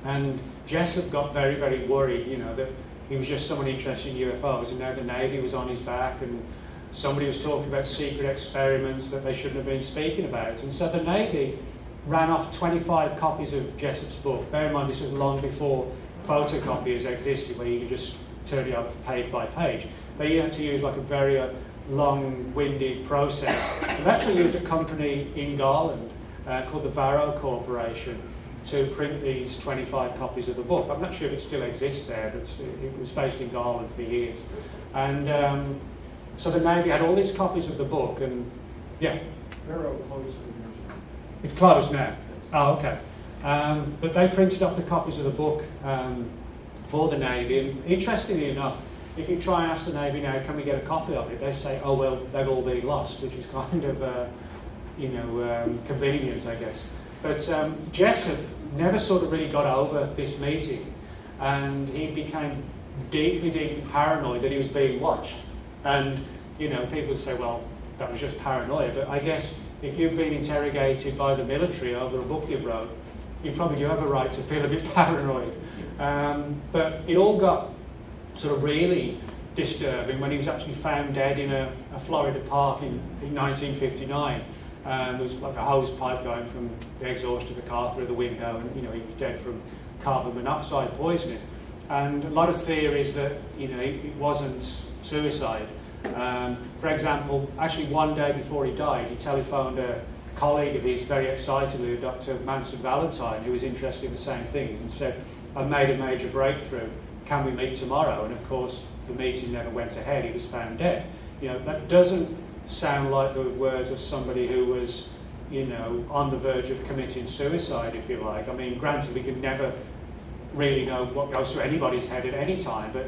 And Jessup got very, very worried, that he was just someone interested in UFOs, and now the Navy was on his back, and somebody was talking about secret experiments that they shouldn't have been speaking about. And so the Navy ran off 25 copies of Jessup's book. Bear in mind, this was long before photocopiers existed, where you could just turn it up page by page. They had to use like a very long-winded process. They've actually used a company in Garland called the Varro Corporation to print these 25 copies of the book. I'm not sure if it still exists there, but it was based in Garland for years. And so the Navy had all these copies of the book, and yeah. Arrow closed in years ago. It's closed now. Oh, okay. But they printed off the copies of the book for the Navy, and interestingly enough, if you try and ask the Navy now, can we get a copy of it, they say, oh well, they've all been lost, which is kind of, convenient, I guess. But Jessup never sort of really got over this meeting, and he became deeply, deeply paranoid that he was being watched. And, people would say, well, that was just paranoia, but I guess if you've been interrogated by the military over a book you wrote, you probably do have a right to feel a bit paranoid. But it all got sort of really disturbing when he was actually found dead in a Florida park in 1959. There was like a hose pipe going from the exhaust of the car through the window, and he was dead from carbon monoxide poisoning. And a lot of theories that it wasn't suicide. For example, actually one day before he died, he telephoned a colleague of his very excitedly, Dr. Manson Valentine, who was interested in the same things, and said, I've made a major breakthrough, can we meet tomorrow? And of course the meeting never went ahead, he was found dead. That doesn't sound like the words of somebody who was on the verge of committing suicide, if you like. I mean, granted, we can never really know what goes through anybody's head at any time, but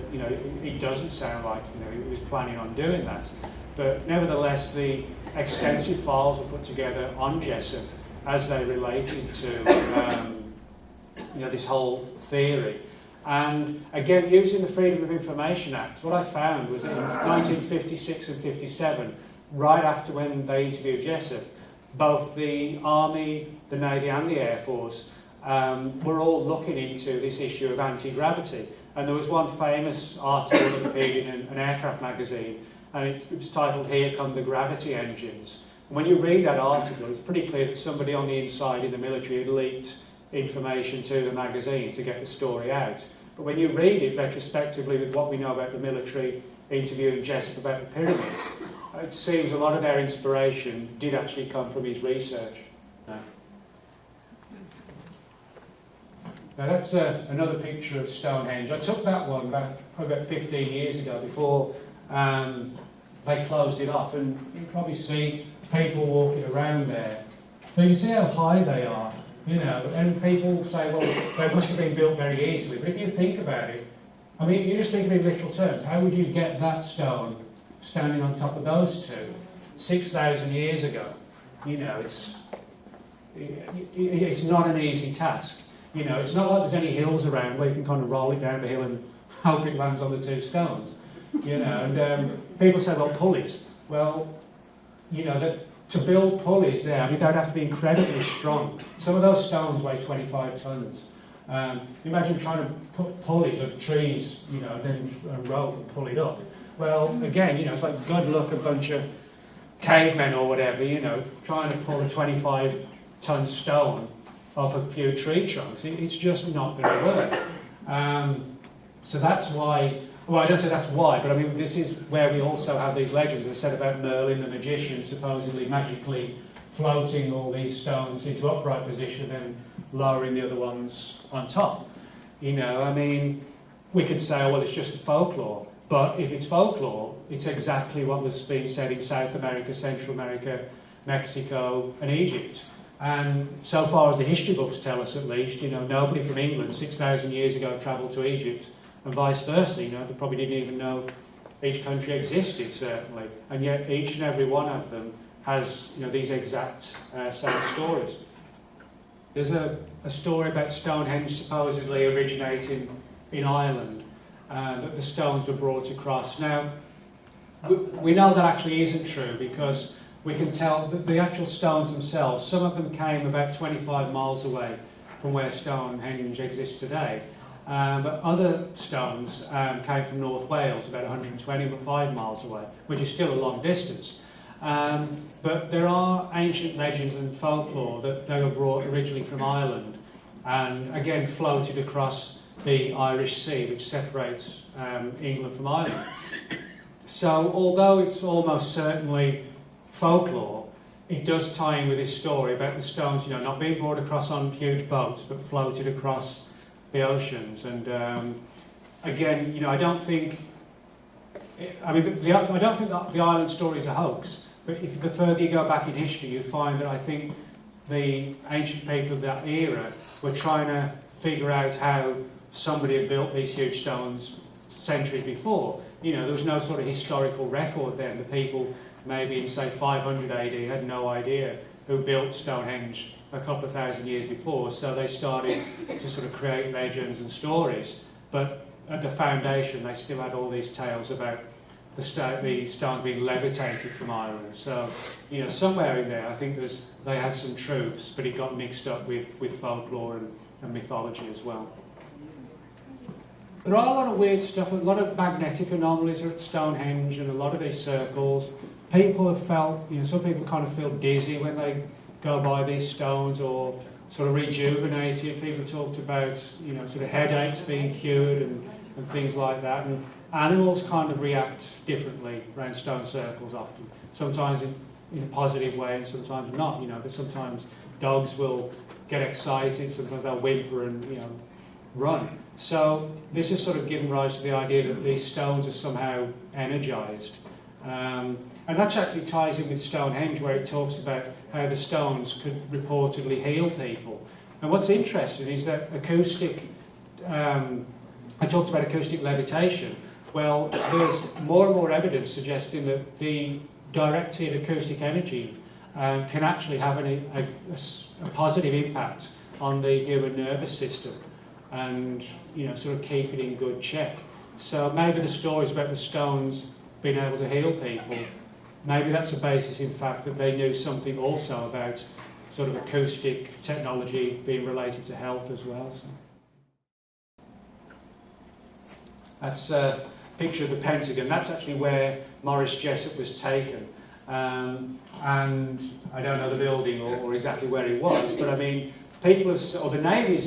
it doesn't sound like he was planning on doing that. But nevertheless, the extensive files were put together on Jessup as they related to this whole theory. And again, using the Freedom of Information Act, what I found was that in 1956 and 57, right after when they interviewed Jessup, both the Army, the Navy and the Air Force were all looking into this issue of anti-gravity. And there was one famous article that appeared in an aircraft magazine, and it was titled, Here Come the Gravity Engines. And when you read that article, it's pretty clear that somebody on the inside in the military had leaked information to the magazine to get the story out. But when you read it retrospectively with what we know about the military interviewing Jessup about the pyramids, it seems a lot of their inspiration did actually come from his research. Now that's another picture of Stonehenge. I took that one probably about 15 years ago before they closed it off, and you can probably see people walking around there. But you can see how high they are, and people say, well, they must have been built very easily. But if you think about it, I mean, you just think of it in literal terms. How would you get that stone standing on top of those two 6,000 years ago? It's not an easy task. It's not like there's any hills around where you can kind of roll it down the hill and hope it lands on the two stones. And people say, well, pulleys. Well, to build pulleys there, I mean, they'd have to be incredibly strong. Some of those stones weigh 25 tons. Imagine trying to put pulleys of trees, then a rope and pull it up. Well, again, it's like good luck a bunch of cavemen or whatever, trying to pull a 25-ton stone up a few tree trunks. It's just not going to work. So that's why, well, I don't say that's why, but I mean, this is where we also have these legends. I said about Merlin, the magician, supposedly magically floating all these stones into upright position and lowering the other ones on top. I mean, we could say, oh, well, it's just folklore. But if it's folklore, it's exactly what was being said in South America, Central America, Mexico and Egypt. And so far as the history books tell us, at least, nobody from England 6,000 years ago travelled to Egypt, and vice versa. They probably didn't even know each country existed, certainly. And yet each and every one of them has these exact same stories. There's a story about Stonehenge supposedly originating in Ireland, that the stones were brought across. Now, we know that actually isn't true, because we can tell that the actual stones themselves, some of them came about 25 miles away from where Stonehenge exists today. But other stones came from North Wales, about 125 miles away, which is still a long distance. But there are ancient legends and folklore that they were brought originally from Ireland, and again floated across the Irish Sea, which separates England from Ireland. So although it's almost certainly folklore, it does tie in with this story about the stones, not being brought across on huge boats, but floated across the oceans. And again, I don't think I mean, I don't think that the island story is a hoax, but if the further you go back in history, you find that I think the ancient people of that era were trying to figure out how somebody had built these huge stones centuries before. You know, there was no sort of historical record then. The people maybe in, say, 500 AD had no idea who built Stonehenge a couple of thousand years before, so they started to sort of create legends and stories. But at the foundation, they still had all these tales about the stones being levitated from Ireland. So, you know, somewhere in there, I think they had some truths, but it got mixed up with folklore and mythology as well. There are a lot of weird stuff, a lot of magnetic anomalies at Stonehenge and a lot of these circles. People have felt, you know, some people kind of feel dizzy when they go by these stones, or sort of rejuvenated. People talked about, you know, sort of headaches being cured and things like that. And animals kind of react differently around stone circles often. Sometimes in a positive way and sometimes not, you know. But sometimes dogs will get excited, sometimes they'll whimper and, you know, run. So this has sort of given rise to the idea that these stones are somehow energised. And that actually ties in with Stonehenge, where it talks about how the stones could reportedly heal people. And what's interesting is that acoustic, I talked about acoustic levitation. Well, there's more and more evidence suggesting that the directed acoustic energy can actually have a positive impact on the human nervous system, and, you know, sort of keep it in good check. So maybe the stories about the stones being able to heal people, maybe that's a basis, in fact, that they knew something also about sort of acoustic technology being related to health as well. So that's a picture of the Pentagon. That's actually where Morris Jessup was taken. And I don't know the building or exactly where he was, but I mean, people have, or the Navy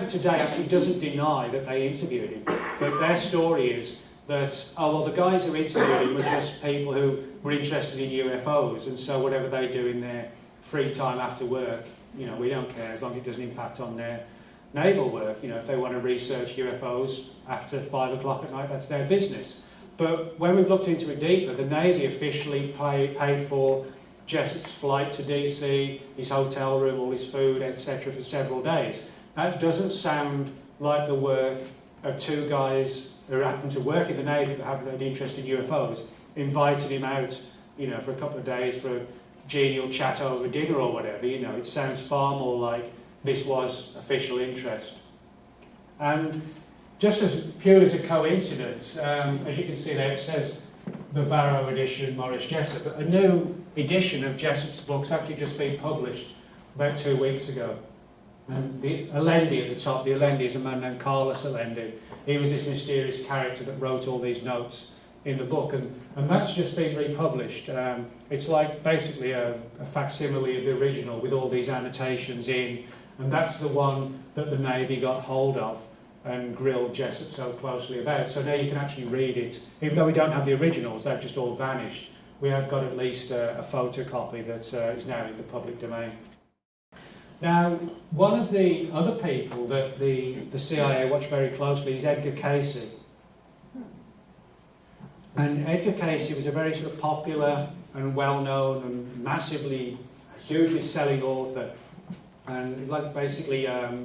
today actually doesn't deny that they interviewed him, but their story is that, oh, well, the guys who interviewed him were just people who were interested in UFOs, and so whatever they do in their free time after work, you know, we don't care as long as it doesn't impact on their naval work. You know, if they want to research UFOs after 5 o'clock at night, that's their business. But when we've looked into it deeper, the Navy officially paid for Jessup's flight to DC, his hotel room, all his food, etc. for several days. That doesn't sound like the work of two guys who happen to work in the Navy that have an interest in UFOs, invited him out, you know, for a couple of days for a genial chat over dinner or whatever. You know, it sounds far more like this was official interest. And just as pure as a coincidence, as you can see there, it says the Barrow edition, Morris Jessup, but a new edition of Jessup's book's actually just been published about 2 weeks ago. And the Allende at the top, the Allende is a man named Carlos Allende. He was this mysterious character that wrote all these notes in the book, and that's just been republished. It's like basically a facsimile of the original with all these annotations in, and that's the one that the Navy got hold of and grilled Jessup so closely about. So now you can actually read it. Even though we don't have the originals, they've just all vanished, we have got at least a photocopy that is now in the public domain. Now, one of the other people that the CIA watched very closely is Edgar Cayce. And Edgar Cayce was a very sort of popular and well-known and massively, hugely selling author, and like basically a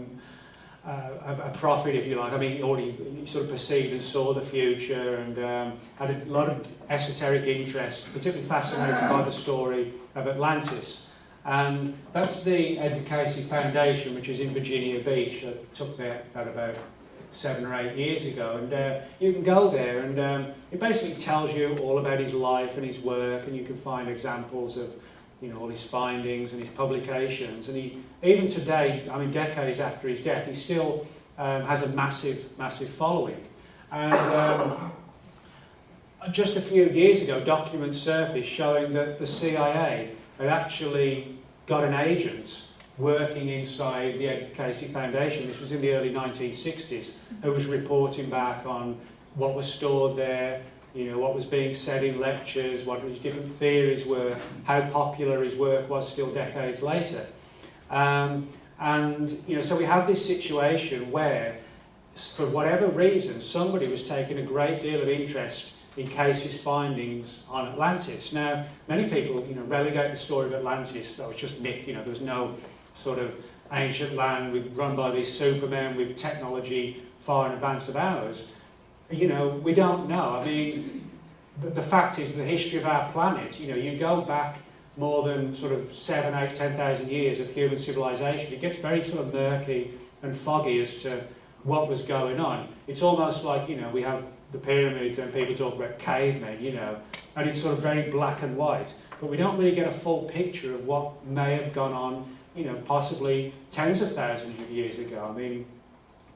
prophet, if you like. I mean, he already sort of perceived and saw the future, and had a lot of esoteric interest, particularly fascinated by the story of Atlantis. And that's the Edgar Cayce Foundation, which is in Virginia Beach. I took that about 7 or 8 years ago, and you can go there, and it basically tells you all about his life and his work, and you can find examples of, you know, all his findings and his publications. And he, even today, I mean, decades after his death, he still has a massive following. And just a few years ago, documents surfaced showing that the CIA had actually got an agent working inside the Edgar Cayce Foundation. This was in the early 1960s, who was reporting back on what was stored there, you know, what was being said in lectures, what his different theories were, how popular his work was still decades later. And, you know, so we have this situation where, for whatever reason, somebody was taking a great deal of interest in case his findings on Atlantis. Now, many people, relegate the story of Atlantis, that was just myth, there was no sort of ancient land run by these supermen with technology far in advance of ours. We don't know. I mean, the fact is the history of our planet, you go back more than sort of 7, 8, 10,000 years of human civilization, it gets very sort of murky and foggy as to what was going on. It's almost like, we have the pyramids and people talk about cavemen, and it's sort of very black and white. But we don't really get a full picture of what may have gone on, possibly tens of thousands of years ago. I mean,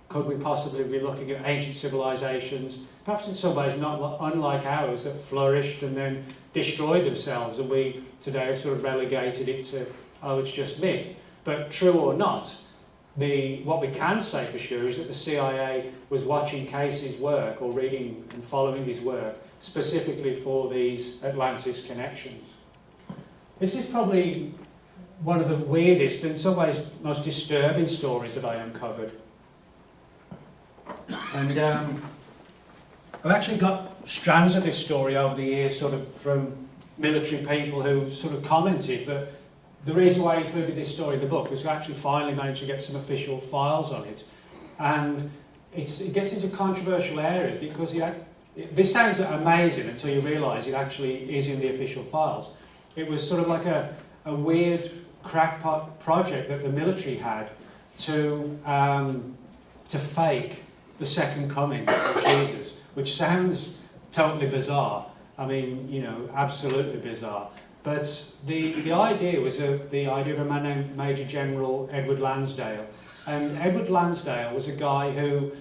could we possibly be looking at ancient civilizations, perhaps in some ways not unlike ours, that flourished and then destroyed themselves, and we today have sort of relegated it to, it's just myth. But true or not, what we can say for sure is that the CIA was watching Casey's work or reading and following his work specifically for these Atlantis connections. This is probably one of the weirdest, in some ways most disturbing stories that I uncovered. And I've actually got strands of this story over the years sort of from military people who sort of commented, but the reason why I included this story in the book was to actually finally manage to get some official files on it. And it gets into controversial areas because this sounds amazing until you realise it actually is in the official files. It was sort of like a weird crackpot project that the military had to fake the second coming of Jesus, which sounds totally bizarre. I mean, absolutely bizarre. But the idea was the idea of a man named Major General Edward Lansdale. And Edward Lansdale was a guy who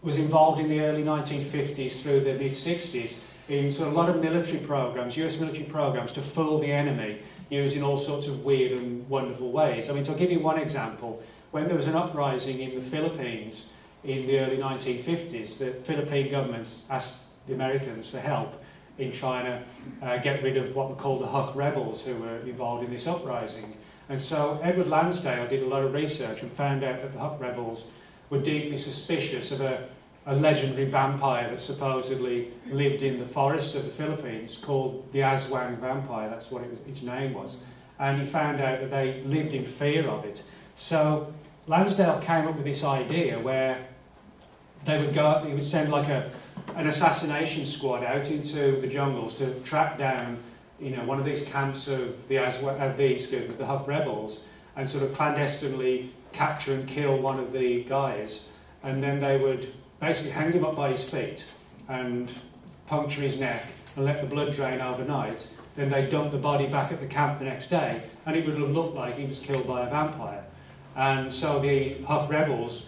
was involved in the early 1950s through the mid-60s in sort of a lot of military programs, US military programs, to fool the enemy using all sorts of weird and wonderful ways. I mean, to give you one example, when there was an uprising in the Philippines in the early 1950s, the Philippine government asked the Americans for help in trying to get rid of what were called the Huck rebels who were involved in this uprising. And so Edward Lansdale did a lot of research and found out that the Huck rebels were deeply suspicious of a legendary vampire that supposedly lived in the forests of the Philippines called the Aswang vampire. That's what its name was. And he found out that they lived in fear of it. So Lansdale came up with this idea where he would send like an assassination squad out into the jungles to track down, one of these camps of the Huck rebels, and sort of clandestinely capture and kill one of the guys, and then they would basically hang him up by his feet and puncture his neck and let the blood drain overnight. Then they dump the body back at the camp the next day, and it would have looked like he was killed by a vampire. And so the Huck rebels,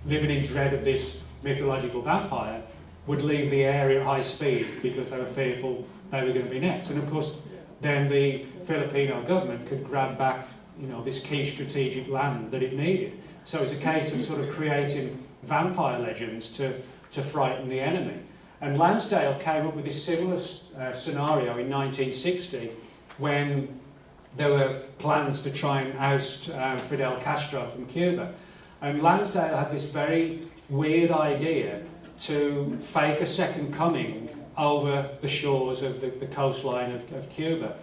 living in dread of this mythological vampire, would leave the area at high speed because they were fearful they were going to be next. And of course, then the Filipino government could grab back, this key strategic land that it needed. So it's a case of sort of creating vampire legends to frighten the enemy. And Lansdale came up with this similar scenario in 1960 when there were plans to try and oust Fidel Castro from Cuba. And Lansdale had this very weird idea to fake a second coming over the shores of the coastline of Cuba.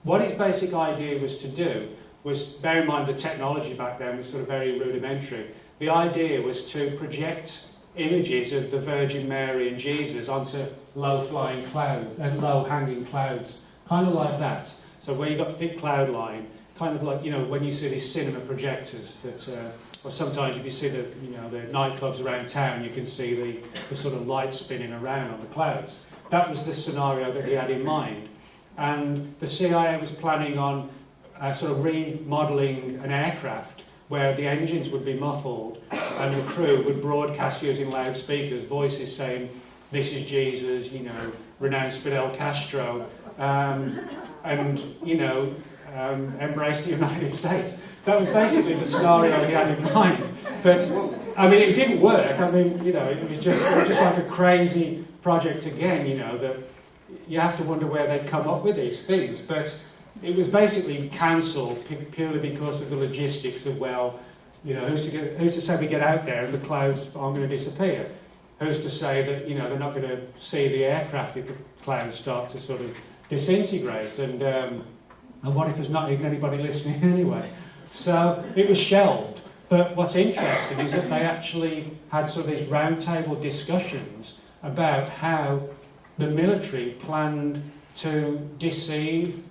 What his basic idea was to do was, bear in mind the technology back then was sort of very rudimentary, the idea was to project images of the Virgin Mary and Jesus onto low-flying clouds, low-hanging clouds, kind of like that. So where you've got thick cloud line, kind of like, when you see these cinema projectors that, or sometimes if you see the nightclubs around town, you can see the sort of light spinning around on the clouds. That was the scenario that he had in mind. And the CIA was planning on sort of remodelling an aircraft where the engines would be muffled and the crew would broadcast using loudspeakers, voices saying, "This is Jesus, renounce Fidel Castro, embrace the United States." That was basically the scenario he had in mind. But, I mean, it didn't work. I mean, it was just like a crazy project again, that you have to wonder where they'd come up with these things. But it was basically cancelled purely because of the logistics of, who's to say we get out there and the clouds aren't going to disappear? who's to say that, you know, they're not going to see the aircraft if the clouds start to sort of disintegrate, and what if there's not even anybody listening anyway? So it was shelved. But what's interesting is that they actually had sort of these roundtable discussions about how the military planned to deceive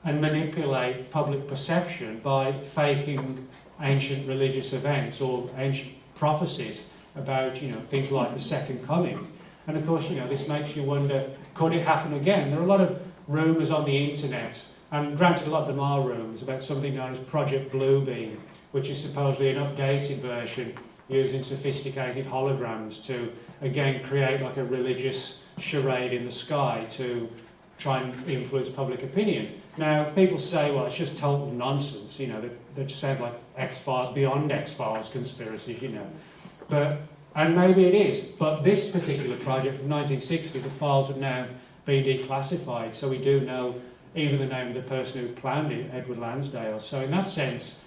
and manipulate public perception by faking ancient religious events or ancient prophecies about, you know, things like the Second Coming. And of course, you know, this makes you wonder, could it happen again? There are a lot of rumours on the internet, and granted a lot of them are rumours, about something known as Project Bluebeam, which is supposedly an updated version using sophisticated holograms to, again, create like a religious charade in the sky to try and influence public opinion. Now, people say, well, it's just total nonsense, you know, they just sound like X-Files, beyond X-Files conspiracies, you know. But, and maybe it is, but this particular project from 1960, the files have now been declassified, so we do know even the name of the person who planned it, Edward Lansdale. So in that sense,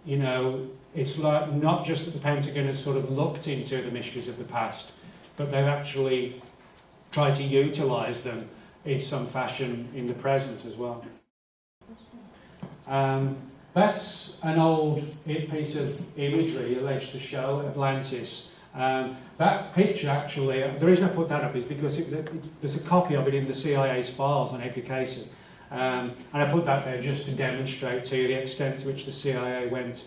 you know, it's like not just that the Pentagon has sort of looked into the mysteries of the past, but they've actually tried to utilise them in some fashion in the present as well. That's an old piece of imagery alleged to show Atlantis. That picture actually, the reason I put that up is because there's a copy of it in the CIA's files on Edgar Cayce. And I put that there just to demonstrate to you the extent to which the CIA went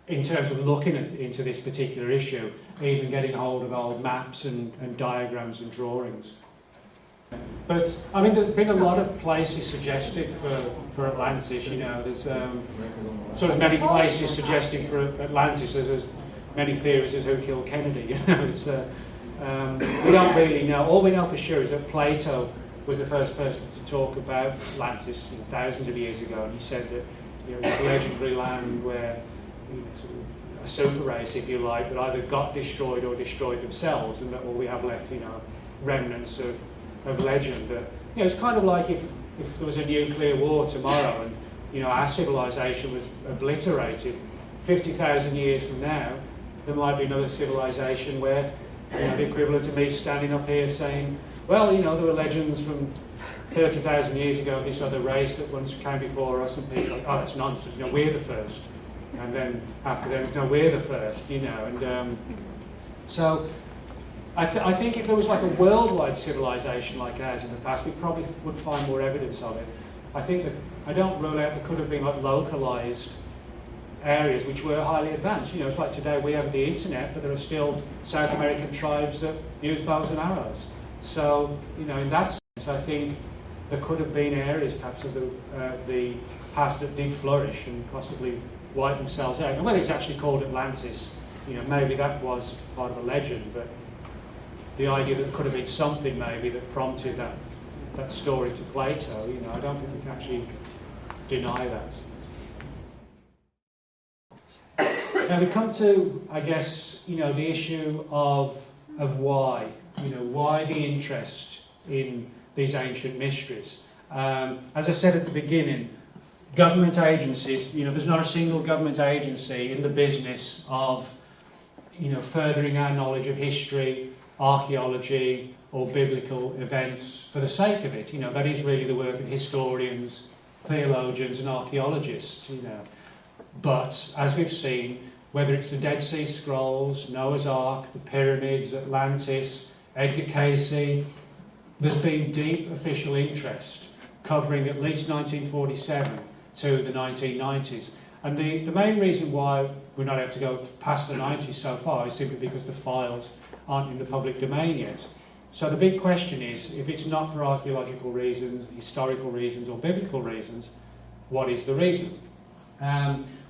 in terms of looking into this particular issue, even getting hold of old maps and diagrams and drawings. But, I mean, there's been a lot of places suggested for Atlantis, you know, there's sort of many places suggested for Atlantis, as many theories as who killed Kennedy, you know, it's, we don't really know. All we know for sure is that Plato was the first person to talk about Atlantis, you know, thousands of years ago, and he said that, you know, it was a legendary land where, you know, sort of a super race, if you like, that either got destroyed or destroyed themselves, and that all we have left, you know, remnants of legend. That, you know, it's kind of like if there was a nuclear war tomorrow and, you know, our civilization was obliterated, 50,000 years from now, there might be another civilization where, you know, the equivalent of me standing up here saying, well, you know, there were legends from 30,000 years ago of this other race that once came before us, and people like, oh, that's nonsense, you know, we're the first. And then after them, no, we're the first, you know. And so I think if there was like a worldwide civilization like ours in the past, we probably would find more evidence of it. I think that, I don't rule out there could have been like localised areas which were highly advanced. You know, it's like today we have the internet, but there are still South American tribes that use bows and arrows. So, you know, in that sense, I think there could have been areas perhaps of the past that did flourish and possibly wiped themselves out. And whether it's actually called Atlantis, you know, maybe that was part of a legend, but the idea that it could have been something maybe that prompted that story to Plato, you know, I don't think we can actually deny that. Now we come to, I guess, you know, the issue of why. You know, why the interest in these ancient mysteries? As I said at the beginning, government agencies, you know, there's not a single government agency in the business of, you know, furthering our knowledge of history, archaeology, or biblical events for the sake of it. You know, that is really the work of historians, theologians, and archaeologists, you know. But, as we've seen, whether it's the Dead Sea Scrolls, Noah's Ark, the pyramids, Atlantis, Edgar Cayce, there's been deep official interest covering at least 1947 to the 1990s. And the main reason why we're not able to go past the 90s so far is simply because the files aren't in the public domain yet. So the big question is, if it's not for archaeological reasons, historical reasons, or biblical reasons, what is the reason?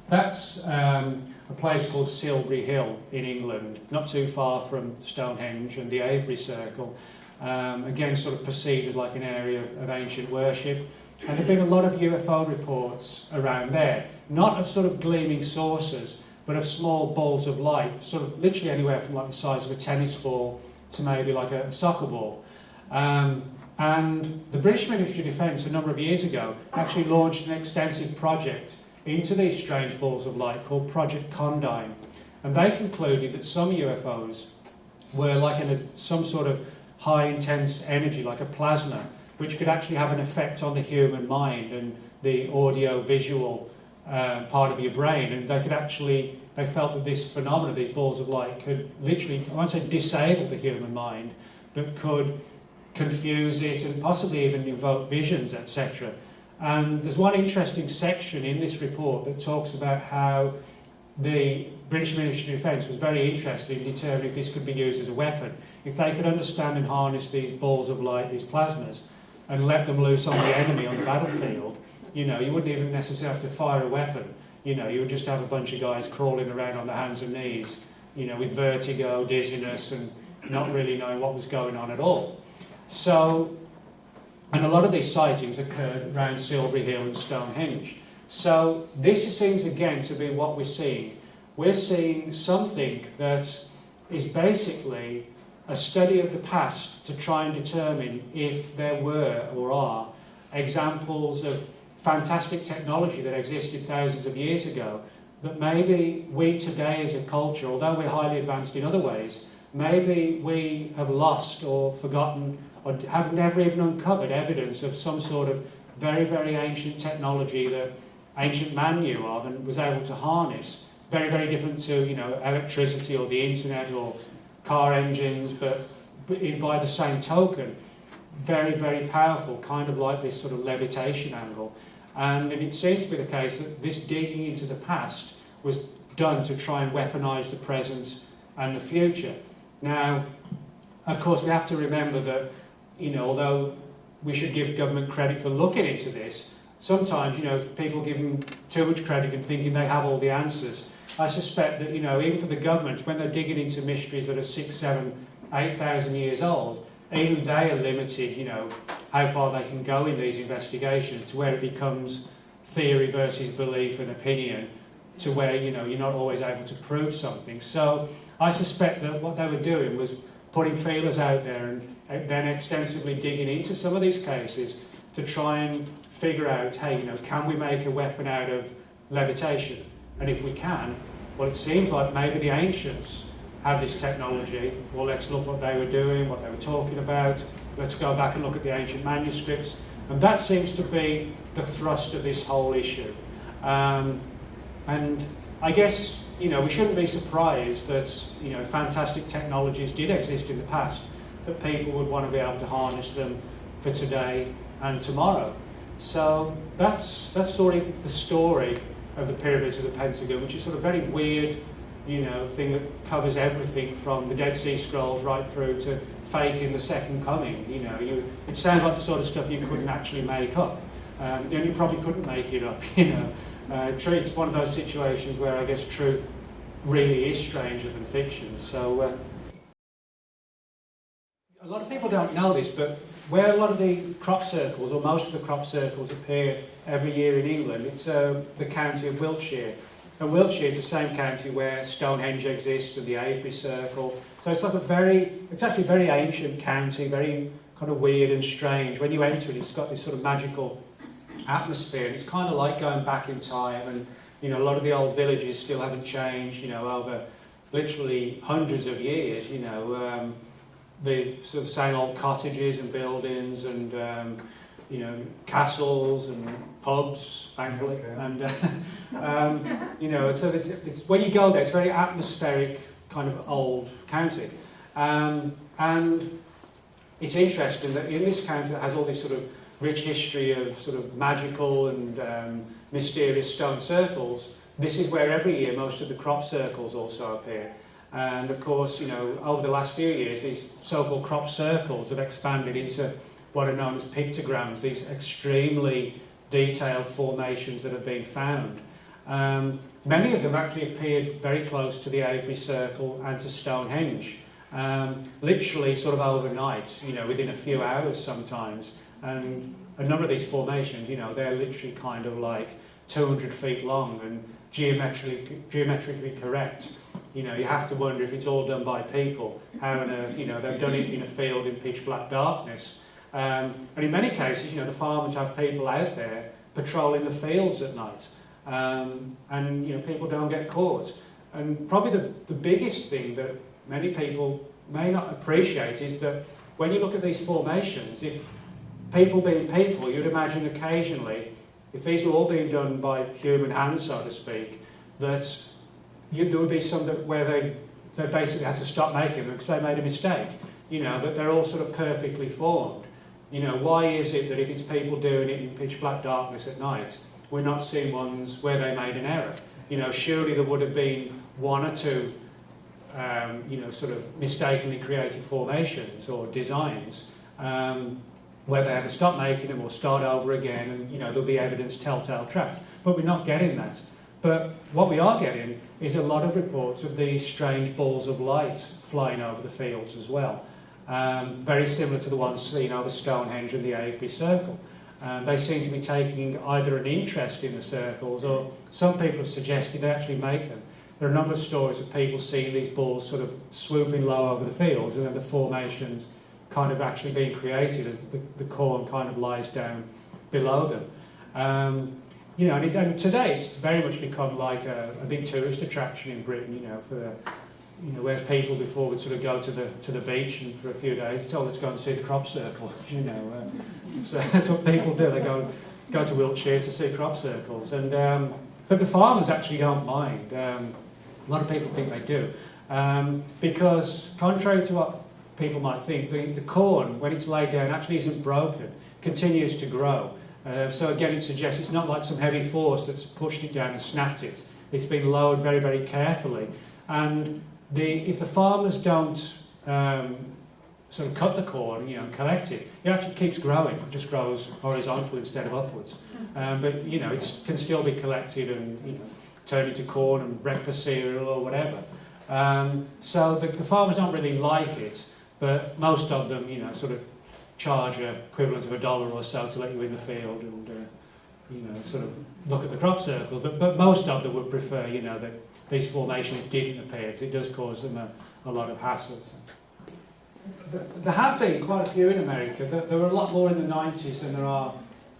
That's a place called Silbury Hill in England, not too far from Stonehenge and the Avery Circle. Again, sort of perceived as like an area of ancient worship. And there have been a lot of UFO reports around there, not of sort of gleaming saucers, but of small balls of light, sort of literally anywhere from like the size of a tennis ball to maybe like a soccer ball. And the British Ministry of Defence a number of years ago actually launched an extensive project into these strange balls of light called Project Condign. And they concluded that some UFOs were like some sort of high intense energy, like a plasma, which could actually have an effect on the human mind and the audio visual part of your brain. And they felt that this phenomenon, these balls of light, could literally, I won't say disable the human mind, but could confuse it and possibly even evoke visions, etc. And there's one interesting section in this report that talks about how the British Ministry of Defence was very interested in determining if this could be used as a weapon. If they could understand and harness these balls of light, these plasmas, and let them loose on the enemy on the battlefield, you wouldn't even necessarily have to fire a weapon. You would just have a bunch of guys crawling around on their hands and knees, with vertigo, dizziness, and not really knowing what was going on at all. So, and a lot of these sightings occurred around Silbury Hill and Stonehenge. So this seems again to be what we're seeing. We're seeing something that is basically a study of the past to try and determine if there were or are examples of fantastic technology that existed thousands of years ago that maybe we today as a culture, although we're highly advanced in other ways, maybe we have lost or forgotten or have never even uncovered evidence of some sort of very, very ancient technology that ancient man knew of and was able to harness. Very, very different to, electricity or the internet or car engines, but by the same token, very, very powerful, kind of like this sort of levitation angle. And it seems to be the case that this digging into the past was done to try and weaponise the present and the future. Now, of course, we have to remember that, although we should give government credit for looking into this, sometimes, people give them too much credit and thinking they have all the answers. I suspect that, even for the government, when they're digging into mysteries that are 6,000, 7,000, 8,000 years old, even they are limited, how far they can go in these investigations to where it becomes theory versus belief and opinion to where, you're not always able to prove something. So I suspect that what they were doing was putting feelers out there and then extensively digging into some of these cases to try and figure out, hey, can we make a weapon out of levitation? And if we can, well, it seems like maybe the ancients had this technology. Well, let's look what they were doing, what they were talking about. Let's go back and look at the ancient manuscripts. And that seems to be the thrust of this whole issue. And I guess, we shouldn't be surprised that, fantastic technologies did exist in the past, that people would want to be able to harness them for today and tomorrow. So that's sort of the story of the pyramids of the Pentagon, which is sort of very weird, thing that covers everything from the Dead Sea Scrolls right through to faking the Second Coming. It sounds like the sort of stuff you couldn't actually make up. And you probably couldn't make it up, It's one of those situations where I guess truth really is stranger than fiction. So a lot of people don't know this, but where a lot of the crop circles, or most of the crop circles, appear every year in England, it's the county of Wiltshire. And Wiltshire is the same county where Stonehenge exists and the Avebury Circle. So it's it's actually a very ancient county, very kind of weird and strange. When you enter it, it's got this sort of magical atmosphere. And it's kind of like going back in time. And, a lot of the old villages still haven't changed, over literally hundreds of years, the sort of same old cottages and buildings and, castles and pubs, thankfully. Okay. And, so it's, when you go there, it's a very atmospheric kind of old county. And it's interesting that in this county that has all this sort of rich history of sort of magical and mysterious stone circles, this is where every year most of the crop circles also appear. And of course, over the last few years, these so-called crop circles have expanded into what are known as pictograms, these extremely detailed formations that have been found. Many of them actually appeared very close to the Avebury Circle and to Stonehenge, literally sort of overnight, within a few hours sometimes. And a number of these formations, they're literally kind of like 200 feet long and geometrically correct. You have to wonder if it's all done by people. How on earth, they've done it in a field in pitch black darkness. And in many cases, the farmers have people out there patrolling the fields at night. And people don't get caught. And probably the biggest thing that many people may not appreciate is that when you look at these formations, if people being people, you'd imagine occasionally, if these were all being done by human hands, so to speak, that there would be some where they basically had to stop making them because they made a mistake, but they're all sort of perfectly formed. Why is it that if it's people doing it in pitch black darkness at night, we're not seeing ones where they made an error? Surely there would have been one or two, sort of mistakenly created formations or designs where they had to stop making them or start over again, and there'll be evidence, telltale tracks. But we're not getting that. But what we are getting is a lot of reports of these strange balls of light flying over the fields as well. Very similar to the ones seen over Stonehenge and the Avebury Circle. They seem to be taking either an interest in the circles, or some people have suggested they actually make them. There are a number of stories of people seeing these balls sort of swooping low over the fields, and then the formations kind of actually being created as the corn kind of lies down below them. And today it's very much become like a big tourist attraction in Britain, for whereas people before would sort of go to the beach and for a few days, told us to go and see the crop circle, so that's what people do. They go to Wiltshire to see crop circles, and but the farmers actually don't mind. A lot of people think they do, because contrary to what people might think, the corn, when it's laid down, actually isn't broken, continues to grow. So again, it suggests it's not like some heavy force that's pushed it down and snapped it. It's been lowered very, very carefully. And if the farmers don't sort of cut the corn, and collect it, it actually keeps growing. It just grows horizontal instead of upwards. But it can still be collected and turned into corn and breakfast cereal or whatever. So the farmers don't really like it, but most of them, sort of charge an equivalent of $1 or so to let you in the field and sort of look at the crop circle. But most of them would prefer, that these formations didn't appear, because it does cause them a lot of hassle. There have been quite a few in America. There were a lot more in the 90s than there are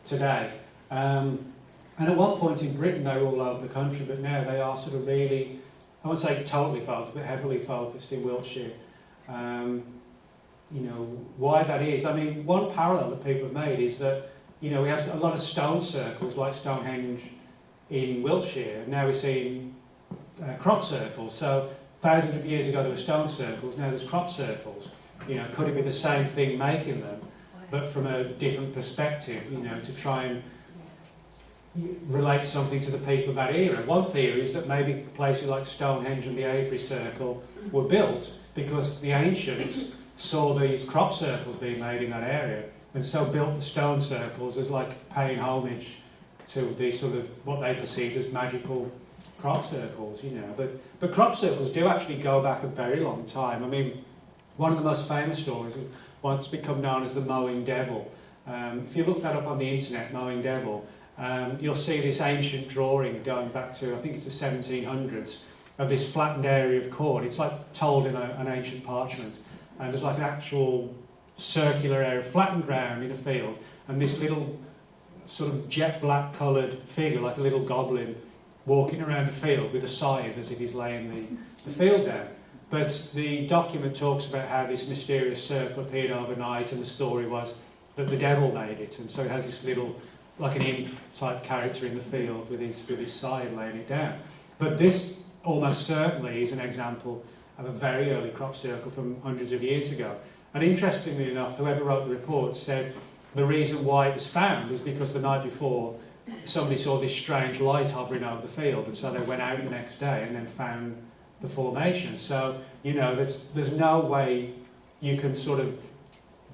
today. And at one point in Britain they were all over the country, but now they are sort of really, I won't say totally focused, but heavily focused in Wiltshire. Why that is, one parallel that people have made is that, we have a lot of stone circles like Stonehenge in Wiltshire, and now we're seeing crop circles. So thousands of years ago there were stone circles, now there's crop circles. Could it be the same thing making them, but from a different perspective, to try and relate something to the people of that era? One theory is that maybe places like Stonehenge and the Avebury Circle were built because the ancients saw these crop circles being made in that area, and so built the stone circles as like paying homage to these sort of what they perceived as magical crop circles, But crop circles do actually go back a very long time. One of the most famous stories is what's become known as the mowing devil. If you look that up on the internet, mowing devil, you'll see this ancient drawing going back to, I think it's the 1700s, of this flattened area of corn. It's like told in an ancient parchment. And there's like an actual circular area, flattened ground in a field, and this little sort of jet black coloured figure, like a little goblin, walking around the field with a scythe as if he's laying the field down. But the document talks about how this mysterious circle appeared overnight, and the story was that the devil made it, and so it has this little, like an imp type character in the field with his scythe laying it down. But this almost certainly is an example of a very early crop circle from hundreds of years ago. And interestingly enough, whoever wrote the report said the reason why it was found was because the night before somebody saw this strange light hovering over the field, and so they went out the next day and then found the formation. So, there's no way you can sort of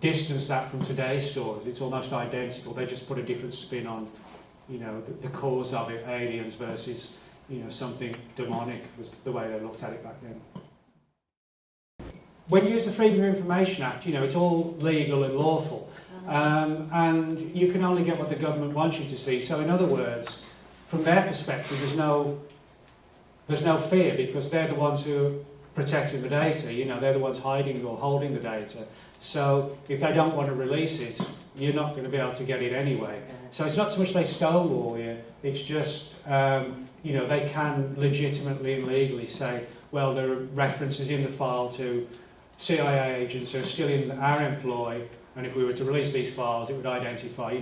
distance that from today's stories. It's almost identical. They just put a different spin on, the cause of it, aliens versus, something demonic was the way they looked at it back then. When you use the Freedom of Information Act, it's all legal and lawful. And you can only get what the government wants you to see. So in other words, from their perspective, there's no fear, because they're the ones who are protecting the data. They're the ones hiding or holding the data. So if they don't want to release it, you're not going to be able to get it anyway. So it's not so much they stonewall you, it's just, they can legitimately and legally say, well, there are references in the file to CIA agents who are still in our employ, and if we were to release these files, it would identify,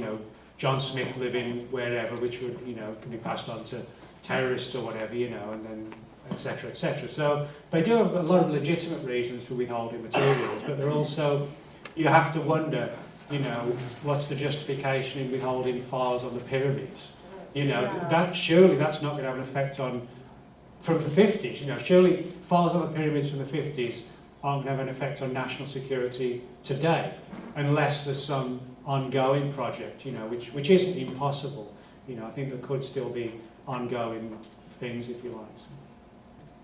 John Smith living wherever, which would, can be passed on to terrorists or whatever, and then etc., etc. So they do have a lot of legitimate reasons for withholding materials, but they're also, you have to wonder, what's the justification in withholding files on the pyramids? Surely that's not going to have an effect on, from the 50s, surely files on the pyramids from the 50s aren't going to have an effect on national security today, unless there's some ongoing project, which isn't impossible. I think there could still be ongoing things, if you like.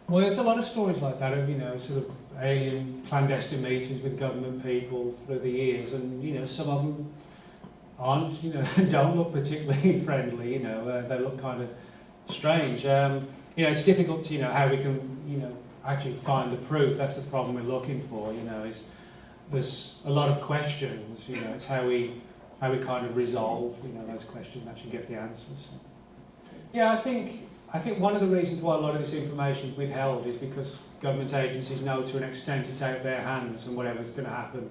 Well, there's a lot of stories like that of, sort of alien clandestine meetings with government people through the years, and, some of them aren't, don't look particularly friendly, they look kind of strange. It's difficult to, how we can, actually find the proof. That's the problem we're looking for, is there's a lot of questions, it's how we kind of resolve, those questions and actually get the answers. Yeah, I think one of the reasons why a lot of this information is withheld is because government agencies know to an extent it's out of their hands, and whatever's going to happen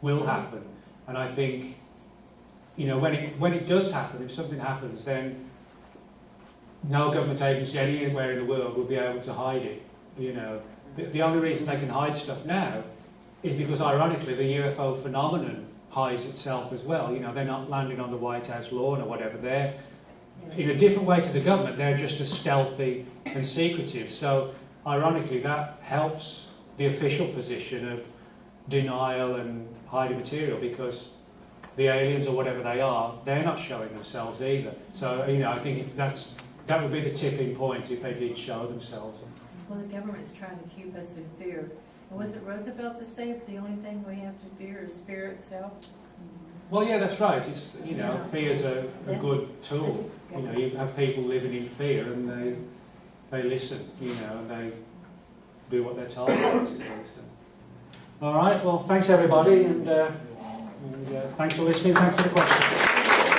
will happen. And I think, when it does happen, if something happens, then no government agency anywhere in the world will be able to hide it. The only reason they can hide stuff now is because, ironically, the UFO phenomenon hides itself as well. They're not landing on the White House lawn or whatever. They're, in a different way to the government, they're just as stealthy and secretive. So, ironically, that helps the official position of denial and hiding material, because the aliens, or whatever they are, they're not showing themselves either. So, I think that would be the tipping point if they did show themselves. Well, the government's trying to keep us in fear. And was it Roosevelt to say the only thing we have to fear is fear itself? Well, yeah, that's right. It's, fear is a good tool. You have people living in fear, and they listen, and they do what they're told, basically. So. All right, well, thanks everybody, and thanks for listening, thanks for the questions.